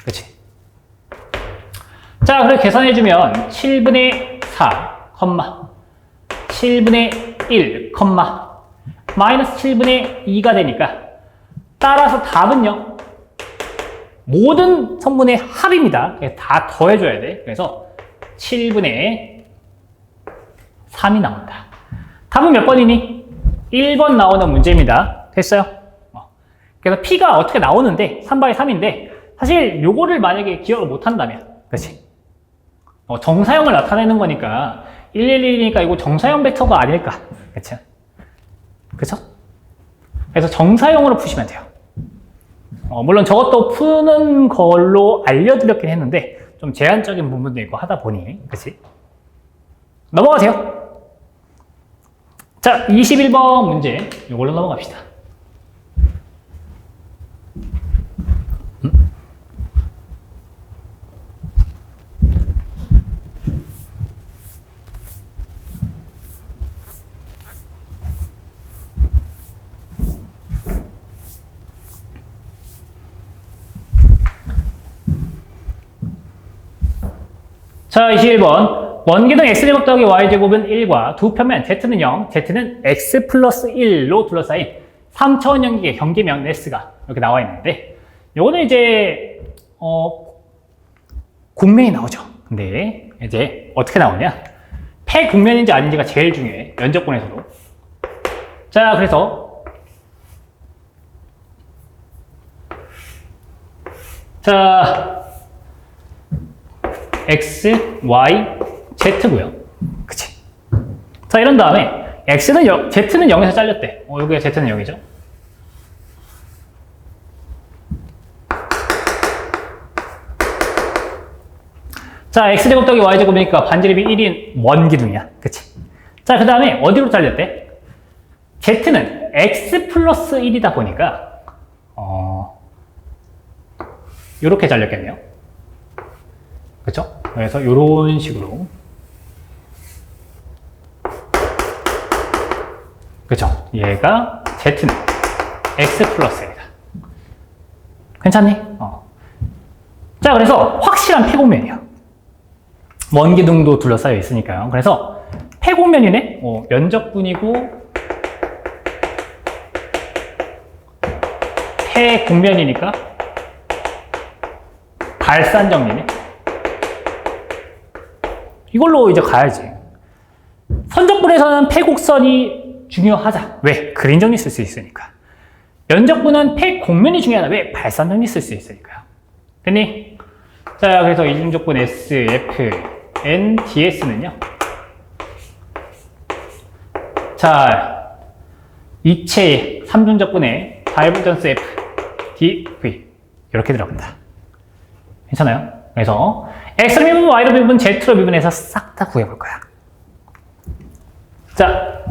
그치? 자, 그래서 계산해주면 7분의 4, 7분의 1, 마이너스 7분의 2가 되니까 따라서 답은요 모든 성분의 합입니다. 다 더해줘야 돼. 그래서 7분의 3이 나온다. 답은 몇 번이니? 1번 나오는 문제입니다. 됐어요? 그래서 P가 어떻게 나오는데 3/3인데 사실 요거를 만약에 기억을 못한다면 그렇지? 정사형을 나타내는 거니까 111이니까 이거 정사형 벡터가 아닐까? 그쵸? 그쵸? 그래서 정사형으로 푸시면 돼요. 물론 저것도 푸는 걸로 알려드렸긴 했는데 좀 제한적인 부분도 있고 하다 보니 그치? 넘어가세요. 자, 21번 문제 이걸로 넘어갑시다. 자, 21번. 원기둥 x제곱 더하기 y제곱은 1과 두 편면 z는 0, z는 x 플러스 1로 둘러싸인 3차원 연기의 경계면 S가 이렇게 나와 있는데, 요거는 이제, 곡면이 나오죠. 근데 이제 어떻게 나오냐? 폐곡면인지 아닌지가 제일 중요해. 면적분에서도. 자, 그래서 자, x, y, z고요. 그치? 자, 이런 다음에 z는 0에서 잘렸대. 여기가 z는 0이죠. 자, x제곱 더하기 y제곱이니까 반지름이 1인 원기둥이야. 그치? 자, 그 다음에 어디로 잘렸대? z는 x 플러스 1이다 보니까 요렇게 잘렸겠네요. 그쵸? 그래서 요런 식으로. 그쵸? 얘가 z는 x 플러스 1이다. 괜찮니? 자, 그래서 확실한 폐곡면이야. 원기둥도 둘러싸여 있으니까요. 그래서 폐곡면이네? 면적분이고 폐곡면이니까 발산정리네. 이걸로 이제 가야지. 선적분에서는 폐곡선이 중요하다. 왜? 그림 정리 쓸 수 있으니까. 면적분은 폐곡면이 중요하다. 왜? 발산 정리 쓸 수 있으니까요. 됐니? 자, 그래서 이중적분 S, F, N, DS는요. 자, 이체의 3중적분의 다이버전스 F, D, V 이렇게 들어간다. 괜찮아요? 그래서 X로 미분, Y로 미분, Z로 미분해서 싹 다 구해볼 거야. 자,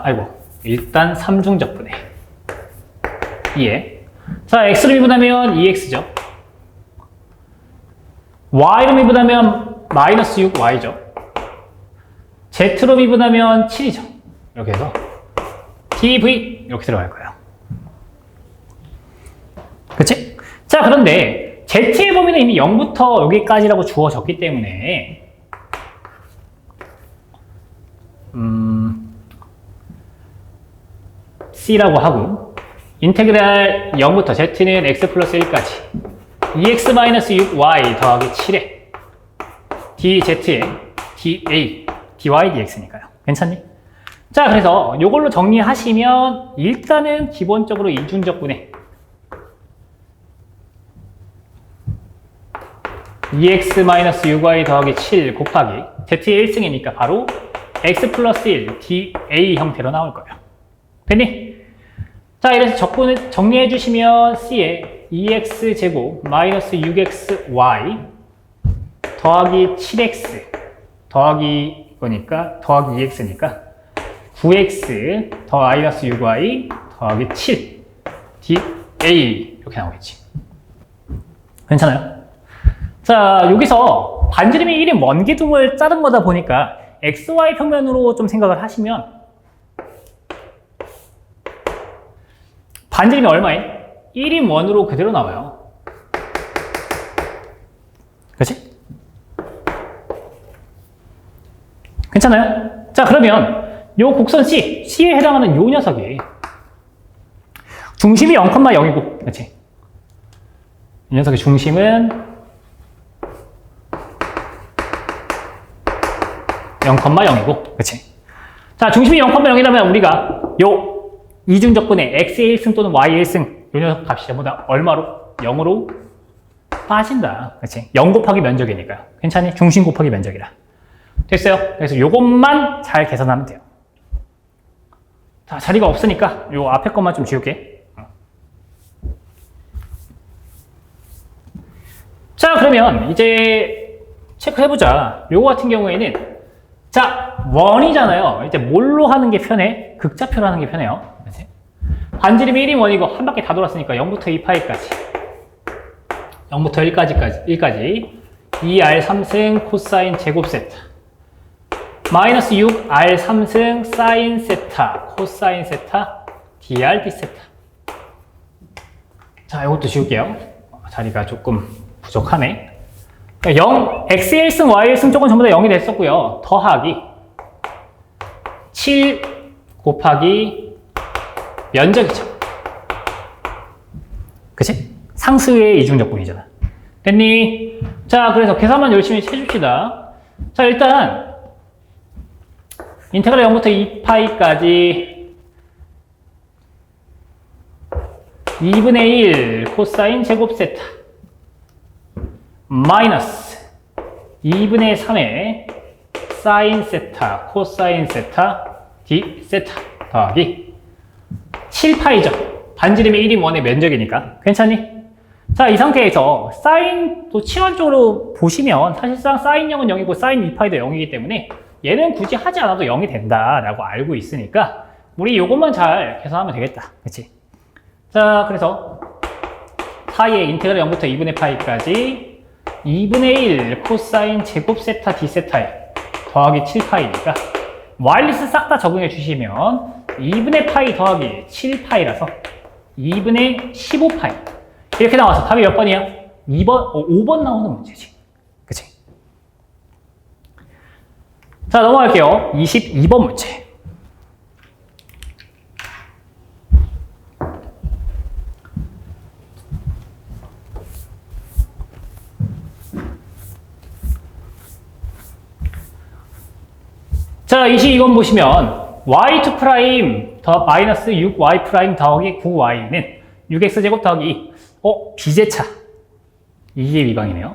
아이고, 일단 3중적분의 2에 자, x로 미분하면 2x죠. y로 미분하면 마이너스 6y죠. z로 미분하면 7이죠. 이렇게 해서 dv 이렇게 들어갈 거예요. 그치? 자, 그런데 z의 범위는 이미 0부터 여기까지라고 주어졌기 때문에 c라고 하고 인테그랄 0부터 z는 x 플러스 1까지 2x-6y 더하기 7에 dz에 dA, dy, dx니까요. 괜찮니? 자, 그래서 이걸로 정리하시면 일단은 기본적으로 이중적분에 2x-6y 더하기 7 곱하기 z의 1승이니까 바로 x 플러스 1 dA 형태로 나올 거예요. 됐니? 자, 이래서 적분을 정리해 주시면 C에 2x제곱 마이너스 6xy 더하기 7x 더하기 이거니까 더하기 2x니까 9x 더 마이너스 6y 더하기 7 dA 이렇게 나오겠지. 괜찮아요? 자, 여기서 반지름이 1인 원기둥을 자른 거다 보니까 xy 평면으로 좀 생각을 하시면 반지름이 얼마인? 1인 원으로 그대로 나와요. 그치? 괜찮아요? 자, 그러면 요 곡선 C에 해당하는 요 녀석이 중심이 0,0이고, 그치? 이 녀석의 중심은 0,0이고, 그치? 자, 중심이 0,0이라면 우리가 요 이중적분의 x의 1승 또는 y의 1승 요 녀석 값이 전부 다 얼마로? 0으로 빠진다. 그치? 0 곱하기 면적이니까. 괜찮니? 중심 곱하기 면적이라. 됐어요? 그래서 요것만 잘 계산하면 돼요. 자, 자리가 없으니까 요 앞에 것만 좀 지울게. 자, 그러면 이제 체크해보자. 요거 같은 경우에는 자, 원이잖아요. 이제 뭘로 하는 게 편해? 극좌표로 하는 게 편해요. 그치? 반지름이 1인 원이고 한 바퀴 다 돌았으니까 0부터 2파이까지 0부터 1까지 2r 3승 코사인 제곱 세타 마이너스 6r 3승 사인 세타 코사인 세타 dr d 세타. 자, 이것도 지울게요. 자리가 조금 부족하네. 0, x1승, y1승 쪽은 전부 다 0이 됐었고요. 더하기 7 곱하기 면적이죠. 그치? 상수의 이중적분이잖아. 됐니? 자, 그래서 계산만 열심히 해줍시다. 자, 일단 인테그랄 0부터 2파이까지 2분의 1 코사인 제곱 세타 마이너스 2분의 3의 사인 세타 코사인 세타 d 세타 더하기 7파이죠. 반지름이 1인 원의 면적이니까. 괜찮니? 자, 이 상태에서 사인 또 치환적으로 보시면 사실상 사인 0은 0이고 사인 2파이도 0이기 때문에 얘는 굳이 하지 않아도 0이 된다라고 알고 있으니까 우리 요것만 잘 계산하면 되겠다. 그치? 자, 그래서 파이의 인테그랄 0부터 2분의 파이까지 2분의 1 코사인 제곱 세타 d 세타에 더하기 7파이니까 와일리스 싹 다 적응해 주시면 2분의 파이 더하기 7파이라서 2분의 15파이 이렇게 나와서 답이 몇 번이야? 5번 나오는 문제지. 그치? 자, 넘어갈게요. 22번 문제. 자, 22번 보시면 y2 프라임 더 마이너스 6y 프라임 더하기 9y는 6x제곱 더하기 비제차. 이게 미방이네요.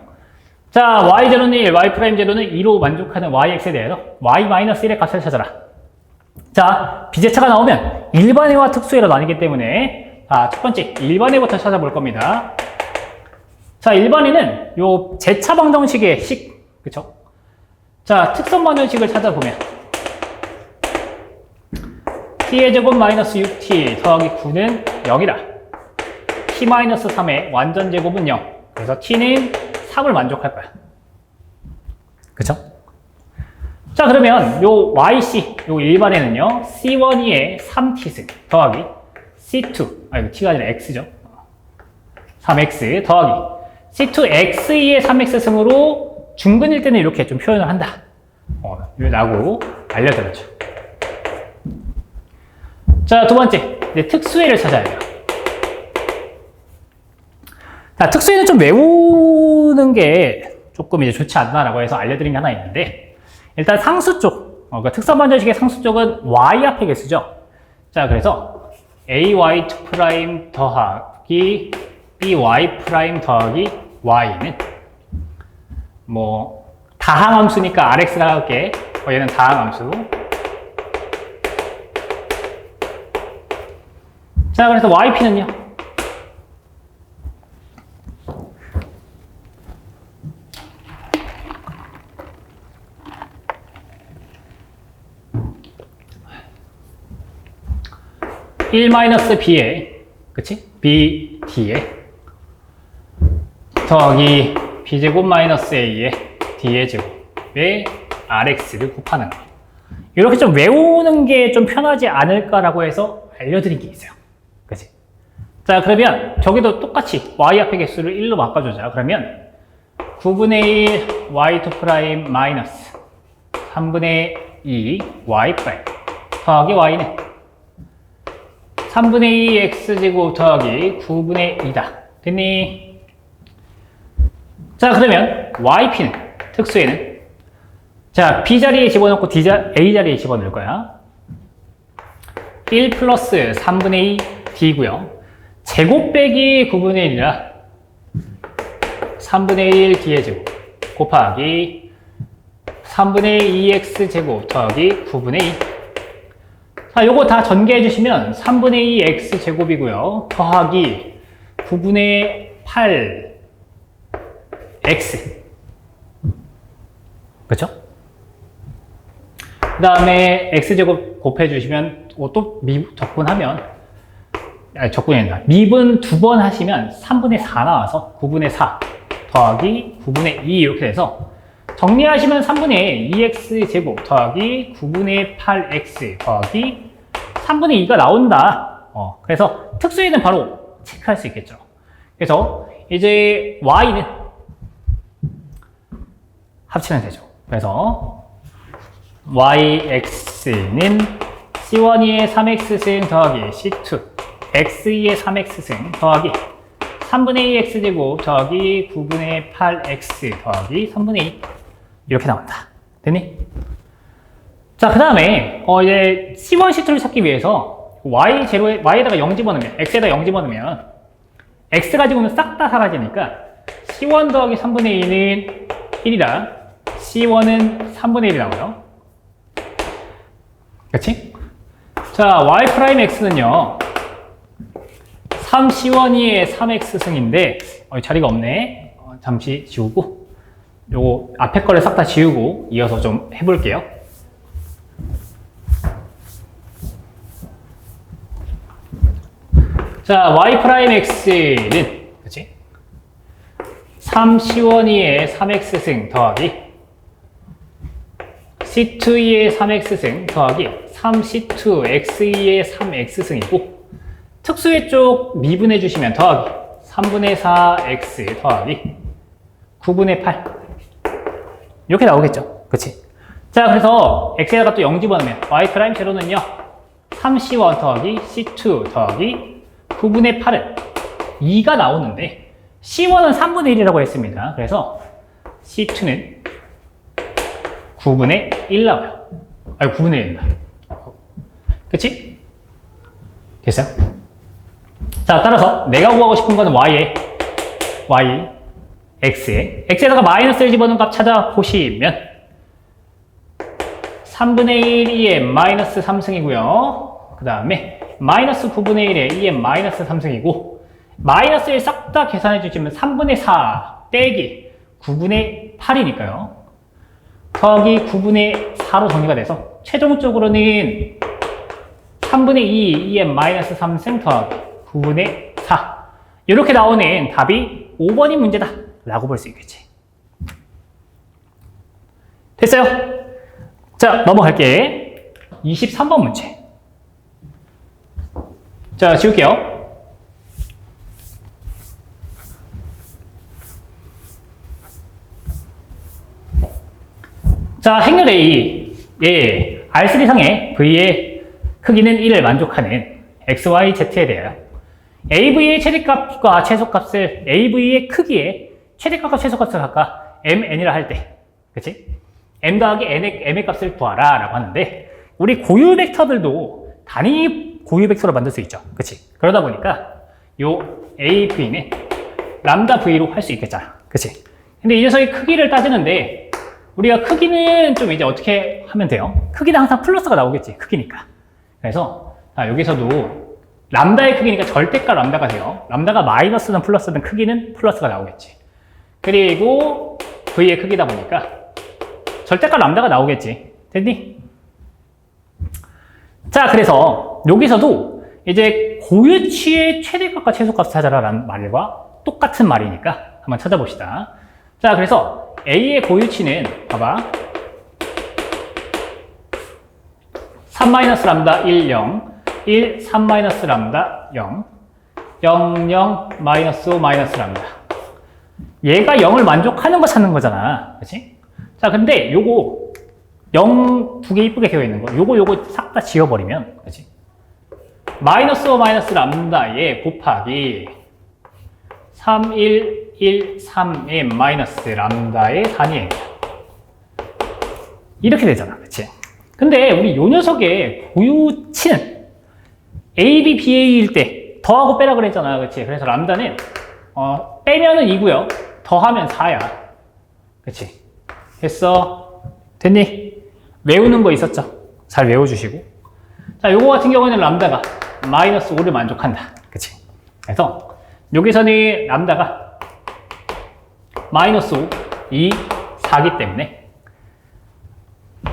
자, y0는 1, y 프라임 0는 2로 만족하는 yx에 대해서 y 마이너스 1의 값을 찾아라. 자, 비제차가 나오면 일반회와 특수회로 나뉘기 때문에 첫 번째 일반회부터 찾아볼 겁니다. 자, 일반회는 요 제차 방정식의 식, 그쵸? 자, 특선 방정식을 찾아보면 t의 제곱 마이너스 6t 더하기 9는 0이라. t 마이너스 3의 완전 제곱은 0. 그래서 t는 3을 만족할 거야. 그쵸? 자, 그러면 요 yc, 요 일반에는요, c1의 3t승 더하기 c2, 이거 t가 아니라 x죠. 3x 더하기 c2x의 3x승으로 중근일 때는 이렇게 좀 표현을 한다. 라고 알려드렸죠. 자, 두 번째, 이제 특수회를 찾아야 돼요. 자, 특수회는 좀 외우는 게 조금 이제 좋지 않나라고 해서 알려드린 게 하나 있는데, 일단 상수 쪽, 그러니까 특선 방정식의 상수 쪽은 y 앞에 개수죠. 자, 그래서 ay2 프라임 더하기 by 프라임 더하기 y는 뭐 다항함수니까 rx라 할게. 얘는 다항함수. 자, 그래서 yp는요. (1-b에) 그치? bd에 더하기 b제곱 마이너스 a의 d의 제곱에 rx를 곱하는 거. 이렇게 좀 외우는 게 좀 편하지 않을까라고 해서 알려드린 게 있어요. 그치? 자, 그러면 저기도 똑같이 y 앞의 개수를 1로 바꿔주자. 그러면 9분의 1 y2 프라임 마이너스 3분의 2 y 프라임 더하기 y는 3분의 2 x제곱 더하기 9분의 2다. 됐니? 자, 그러면 yp는, 특수에는 자, b 자리에 집어넣고 a 자리에 집어넣을 거야. 1 플러스 3분의 2 d고요. 제곱 빼기 9분의 1이라 3분의 1 d의 제곱 곱하기 3분의 2x 제곱 더하기 9분의 2. 자, 요거 다 전개해 주시면 3분의 2 x 제곱이고요. 더하기 9분의 8 x. 그렇죠? 그 다음에 x제곱 곱해주시면 또 적분하면 적분이 아니라 미분 2번 하시면 3분의 4 나와서 9분의 4 더하기 9분의 2 이렇게 돼서 정리하시면 3분의 2x제곱 더하기 9분의 8x 더하기 3분의 2가 나온다. 그래서 특수에는 바로 체크할 수 있겠죠. 그래서 이제 y는 합치면 되죠. 그래서 yx는 c1의 3x승 더하기 c2 x2의 3x승 더하기 3분의 2x제곱 더하기 9분의 8x 더하기 3분의 2 이렇게 나온다. 됐니? 자, 그 다음에 이제 c1, c2를 찾기 위해서 y에다가 0 집어넣으면 x에다 0 집어넣으면 x 가지고는 싹 다 사라지니까 c1 더하기 3분의 2는 1이다. c1은 3분의 1이 나와요. 그렇지? 자, y 프라임 x는요 3c1의 3x승인데 자리가 없네. 잠시 지우고 요거 앞에 거를 싹 다 지우고 이어서 좀 해볼게요. 자, y 프라임 x는 그치? 3c1의 3x승 더하기 c2의 3x승 더하기 3c2x2의 3x승이고 특수의 쪽 미분해 주시면 더하기 3분의 4x 더하기 9분의 8 이렇게 나오겠죠. 그치? 자, 그래서 x에다가 또 0 집어넣으면 y 프라임 제로는요 3c1 더하기 c2 더하기 9분의 8은 2가 나오는데 c1은 3분의 1이라고 했습니다. 그래서 c2는 9분의 1 나와요. 아니 9분의 1이다. 그치? 됐어요? 자, 따라서 내가 구하고 싶은 거는 x에다가 마이너스를 집어넣은 값 찾아보시면 3분의 1 2의 마이너스 3승이고요. 그 다음에 마이너스 9분의 1의 2의 마이너스 3승이고 마이너스를 싹 다 계산해 주시면 3분의 4 빼기 9분의 8이니까요. 더하기 9분의 4로 정리가 돼서 최종적으로는 3분의 2, 2의 마이너스 3승 더하기 9분의 4 이렇게 나오는 답이 5번이 문제다 라고 볼 수 있겠지. 됐어요? 자, 넘어갈게. 23번 문제. 자, 지울게요. 자, 행렬 A의 R3상의 V의 크기는 1을 만족하는 XYZ에 대하여 AV의 최대값과 최소값을 AV의 크기에 최대값과 최소값을 각각 MN이라 할 때, 그치? M 더하기 M의 값을 구하라 라고 하는데 우리 고유 벡터들도 단위 고유 벡터로 만들 수 있죠. 그치? 그러다 보니까 요 AV는 람다 V로 할 수 있겠잖아. 그치? 근데 이 녀석의 크기를 따지는데 우리가 크기는 좀 이제 어떻게 하면 돼요? 크기는 항상 플러스가 나오겠지. 크기니까. 그래서 여기서도 람다의 크기니까 절대값 람다가 돼요. 람다가 마이너스든 플러스든 크기는 플러스가 나오겠지. 그리고 V의 크기다 보니까 절대값 람다가 나오겠지. 됐니? 자, 그래서 여기서도 이제 고유치의 최대값과 최소값 찾아라라는 말과 똑같은 말이니까 한번 찾아봅시다. 자, 그래서 A의 고유치는 봐봐 3-람다 1, 0 1, 3-람다 0 0, 0, 마이너스 5, 마이너스 람다 얘가 0을 만족하는 거 찾는 거잖아. 그치? 자, 근데 요거 0 두 개 이쁘게 되어 있는 거 요거 싹 다 지워버리면 그치? 마이너스 5, 마이너스 람다에 곱하기 3, 1, 1, 3의 마이너스 람다의 단위에 이렇게 되잖아. 그치? 근데 우리 요 녀석의 고유치는 AB, BA일 때 더하고 빼라 그랬잖아. 그치? 그래서 람다는 빼면은 2고요. 더하면 4야. 그치? 됐어? 됐니? 외우는 거 있었죠? 잘 외워주시고. 자, 요거 같은 경우에는 람다가 마이너스 5를 만족한다. 그치? 그래서 여기서는 람다가 마이너스 5, 2, 4기 때문에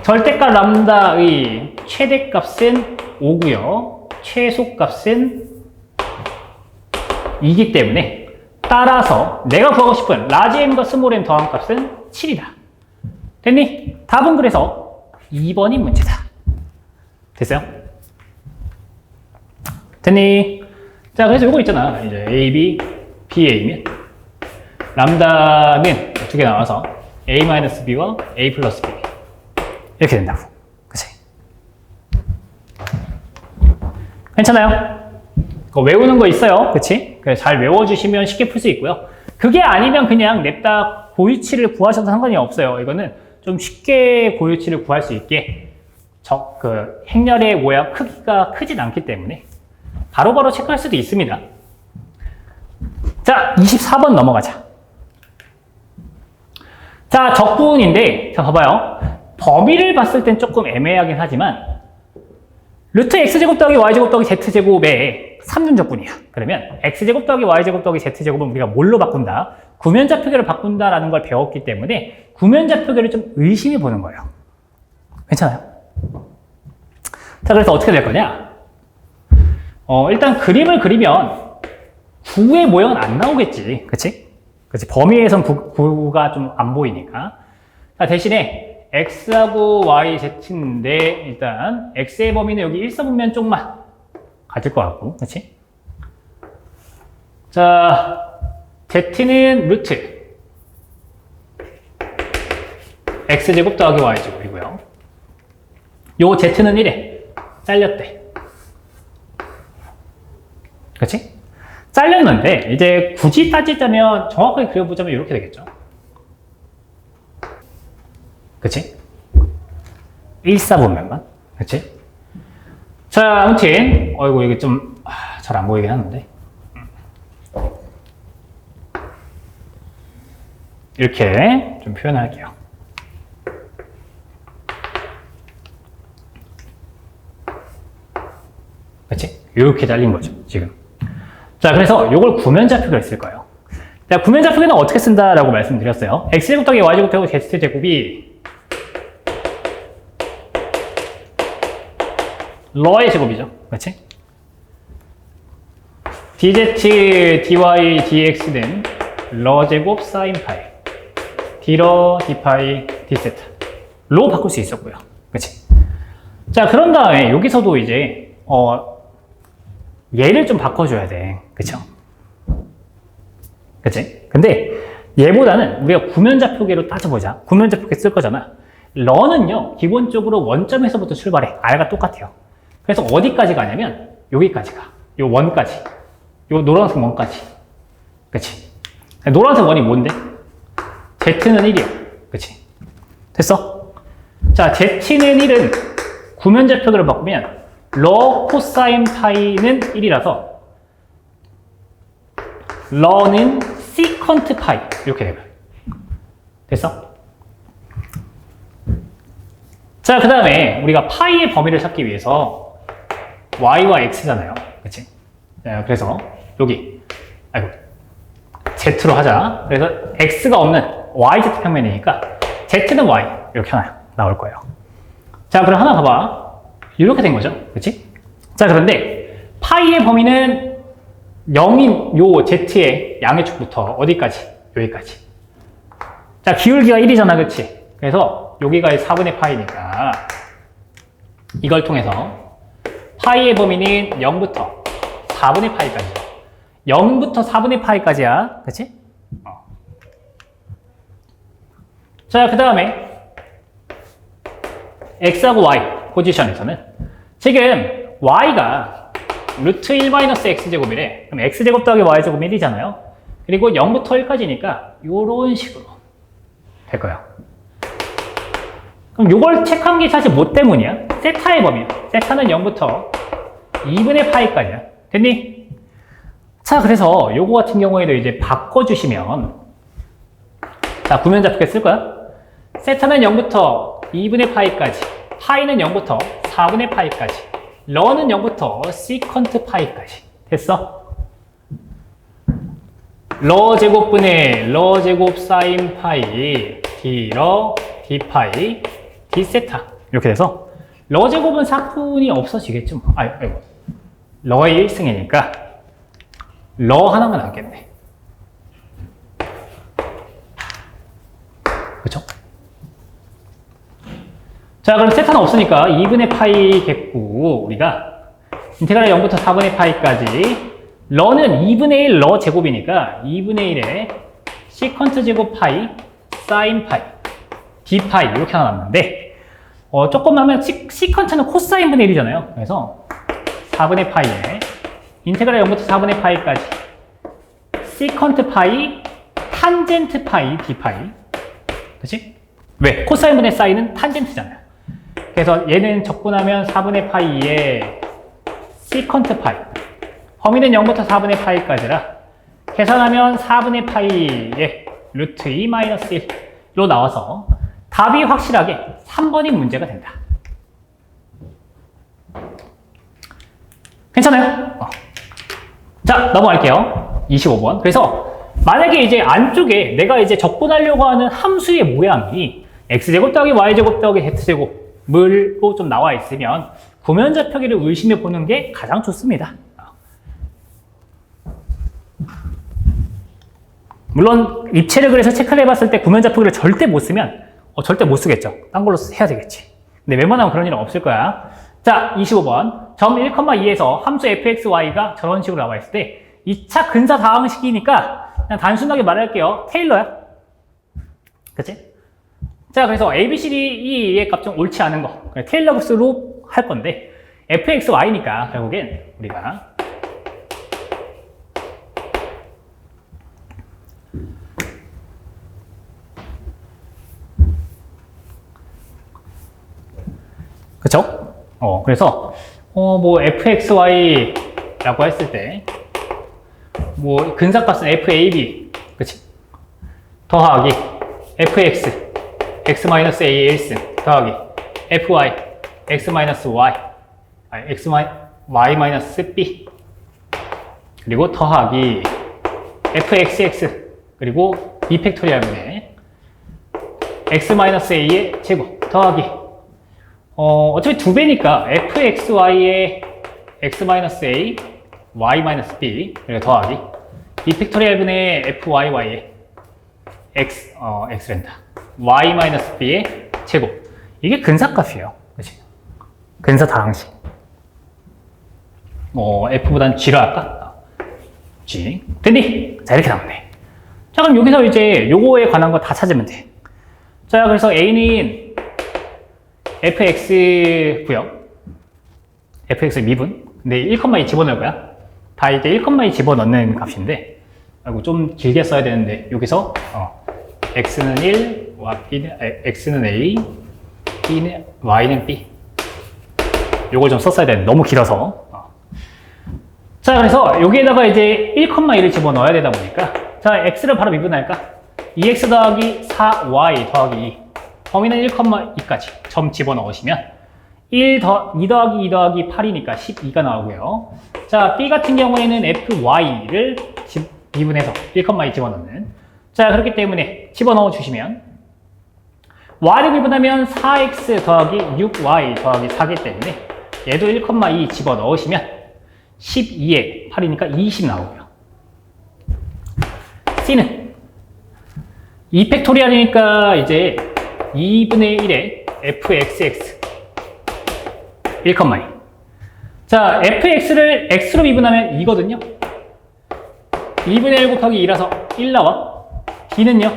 절대값 람다의 최대값은 5고요. 최소값은 2기 때문에 따라서 내가 구하고 싶은 라지 M과 스몰 M 더한 값은 7이다. 됐니? 답은 그래서 2번이 문제다. 됐어요? 됐니? 자, 그래서 요거 있잖아. 이제 A, B, B, A면 람다는 두 개 나와서 a-b와 a 플러스 b 이렇게 된다고. 그치? 괜찮아요? 그거 외우는 거 있어요. 그치? 그래, 잘 외워주시면 쉽게 풀 수 있고요. 그게 아니면 그냥 냅다 고유치를 구하셔도 상관이 없어요. 이거는 좀 쉽게 고유치를 구할 수 있게 행렬의 모양 크기가 크진 않기 때문에 바로바로 체크할 수도 있습니다. 자, 24번 넘어가자. 자, 적분인데, 자, 봐봐요. 범위를 봤을 땐 조금 애매하긴 하지만, 루트 x제곱 더하기 y제곱 더하기 z제곱의 3중 적분이야. 그러면 x제곱 더하기 y제곱 더하기 z제곱은 우리가 뭘로 바꾼다? 구면좌표계를 바꾼다라는 걸 배웠기 때문에 구면좌표계를 좀 의심해 보는 거예요. 괜찮아요? 자, 그래서 어떻게 될 거냐? 일단 그림을 그리면 9의 모양은 안 나오겠지. 그치? 그치? 범위에선 9가 좀 안 보이니까. 자, 대신에 x하고 y, z인데 일단 x의 범위는 여기 1사분면 쪽만 가질 것 같고. 그치? 자, z는 루트 x제곱 더하기 y제곱이고요. 요 z는 1에 잘렸대. 그치? 잘렸는데 이제 굳이 따지자면 정확하게 그려보자면 이렇게 되겠죠. 그치? 1사분면만. 그치? 자, 아무튼 어이구 이게 좀 잘 안 보이긴 하는데 이렇게 좀 표현할게요. 그치? 이렇게 잘린 거죠, 지금. 자, 그래서 이걸 구면좌표를 쓸 거예요. 자, 구면좌표는 어떻게 쓴다라고 말씀드렸어요. x제곱 더하기 y제곱 더하기 z제곱이 러의 제곱이죠. 그렇지? dz, dy, dx는 러 제곱 사인 파이 d러, d파이, d세타 로 바꿀 수 있었고요. 그렇지? 자, 그런 다음에 여기서도 이제 얘를 좀 바꿔줘야 돼. 그쵸? 그치? 근데 얘보다는 우리가 구면좌표계로 따져보자. 구면좌표계 쓸 거잖아. 러는요, 기본적으로 원점에서부터 출발해. r가 똑같아요. 그래서 어디까지 가냐면 여기까지 가. 요 원까지. 요 노란색 원까지. 그치? 노란색 원이 뭔데? z는 1이야. 그치? 됐어? 자, z는 1은 구면좌표계로 바꾸면 러 코사인 파이는 1이라서 러는 시컨트 파이 이렇게 되면 됐어? 자, 그 다음에 우리가 파이의 범위를 찾기 위해서 y와 x잖아요. 그치? 자, 그래서 여기 z로 하자. 그래서 x가 없는 yz 평면이니까 z는 y 이렇게 하나 나올 거예요. 자, 그럼 하나 봐봐. 이렇게 된 거죠. 그치? 자, 그런데 파이의 범위는 0인 요 z의 양의 축부터 어디까지? 여기까지. 자, 기울기가 1이잖아. 그치? 그래서 여기가 4분의 파이니까 이걸 통해서 파이의 범위는 0부터 4분의 파이까지. 0부터 4분의 파이까지야. 그치? 자, 그 다음에 x하고 y 포지션에서는 지금 y가 루트 1-x제곱이래. 그럼 x제곱 더하기 y제곱 1이잖아요. 그리고 0부터 1까지니까 이런 식으로 될 거예요. 그럼 이걸 체크한 게 사실 뭐 때문이야? 세타의 범위야. 세타는 0부터 2분의 파이까지야. 됐니? 자, 그래서 요거 같은 경우에도 이제 바꿔주시면 자, 구면좌표계 쓸 거야. 세타는 0부터 2분의 파이까지, 파이는 0부터 4분의 파이까지, 러는 0부터 시컨트 파이까지. 됐어? 러 제곱분의 러 제곱 사인 파이, d러, d파이, d세타. 이렇게 돼서 러 제곱은 사분이 없어지겠죠. 아이고. 러의 1승이니까 러 하나만 남겠네. 그쵸? 자, 그럼 세타는 없으니까 2분의 파이겠고, 우리가 인테그랄 0부터 4분의 파이까지 러는 2분의 1 러 제곱이니까 2분의 1에 시컨트 제곱 파이 사인 파이 d파이 이렇게 하나 남는데 조금 하면 시컨트는 코사인 분의 1이잖아요. 그래서 4분의 파이에 인테그랄 0부터 4분의 파이까지 시컨트 파이 탄젠트 파이 d파이. 그치? 왜? 코사인 분의 사인은 탄젠트잖아요. 그래서 얘는 적분하면 4분의 파이에 시컨트 파이. 범위는 0부터 4분의 파이까지라 계산하면 4분의 파이에 루트 2 마이너스 1로 나와서 답이 확실하게 3번이 문제가 된다. 괜찮아요? 자, 넘어갈게요. 25번. 그래서 만약에 이제 안쪽에 내가 이제 적분하려고 하는 함수의 모양이 x제곱 더하기 y제곱 더하기 z제곱으로 좀 나와 있으면 구면좌표기를 의심해 보는 게 가장 좋습니다. 물론 입체를 그래서 체크를 해봤을 때 구면좌표기를 절대 못 쓰면 절대 못 쓰겠죠. 딴 걸로 해야 되겠지. 근데 웬만하면 그런 일은 없을 거야. 자, 25번. 점 1,2에서 함수 fxy가 저런 식으로 나와 있을 때 2차 근사 다항식이니까 그냥 단순하게 말할게요. 테일러야. 그치? 자, 그래서 ABCD의 값 좀 옳지 않은 거. 테일러 값으로 할 건데 fxy니까 결국엔 우리가 그쵸? 그래서, 뭐, fxy라고 했을 때, 뭐, 근사값은 fab, 그치? 더하기, fx, x-a 1승, 더하기, fy, x-y, y-b, 그리고 더하기, fxx, 그리고 b 팩토리얼분의 x-a의 제곱, 더하기, 어차피 2배니까 fxy의 x-a, y-b, 그리고 더하기 b 팩토리얼분의 fyy의 x랜다. y-b의 제곱. 이게 근사값이에요. 그치? 근사 다항식. f보단 g로 할까? g. 됐니? 자, 이렇게 나오네. 자, 그럼 여기서 이제 요거에 관한 거 다 찾으면 돼. 자, 그래서 a는 fx고요. fx 미분. 근데 1,2 집어넣을 거야. 다 이제 1,2 집어넣는 값인데, 아이고 좀 길게 써야 되는데 여기서 x는 1, x는 a, b는 y는 b. 요걸 좀 썼어야 되는데 너무 길어서. 자, 그래서 여기에다가 이제 1,1을 집어넣어야 되다 보니까 자, x를 바로 미분할까? 2x 더하기 4y 더하기 2. 범위는 1,2까지 점 집어넣으시면 2 더하기 2 더하기 8이니까 12가 나오고요. 자, b 같은 경우에는 fy를 미분해서 1,2 집어넣는. 자, 그렇기 때문에 집어넣어 주시면 y를 미분하면 4x 더하기 6y 더하기 4기 때문에 얘도 1,2 집어넣으시면 12에 8이니까 20 나오고요. c는 2팩토리얼이니까 이제 2분의 1에 fxx 1,2. 자, fx를 x로 미분하면 2거든요. 2분의 1 곱하기 2라서 1 나와. d는요.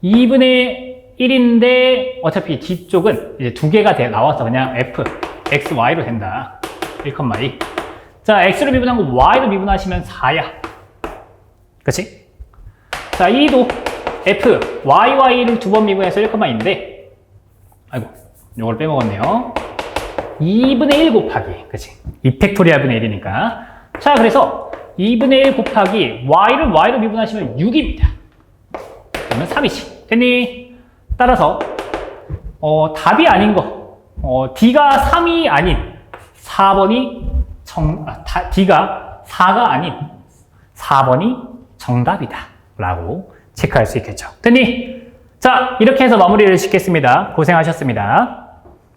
2분의 1인데 어차피 뒤쪽은 이제 두 개가 나와서 그냥 f, x, y로 된다. 1,2. 자, x로 미분한 거 y로 미분하시면 4야. 그치? 자, 이도 f, y를 두 번 미분해서 1,2인데 아이고, 요걸 빼먹었네요. 2분의 1 곱하기, 그치? 2팩토리얼 분의 1이니까. 자, 그래서 2분의 1 곱하기 y를 y로 미분하시면 6입니다. 그러면 3이지. 됐니? 따라서 답이 아닌 거, d가 3이 아닌 4번이 d가 4가 아닌 4번이 정답이다 라고 체크할 수 있겠죠. 됐니? 자, 이렇게 해서 마무리를 짓겠습니다. 고생하셨습니다.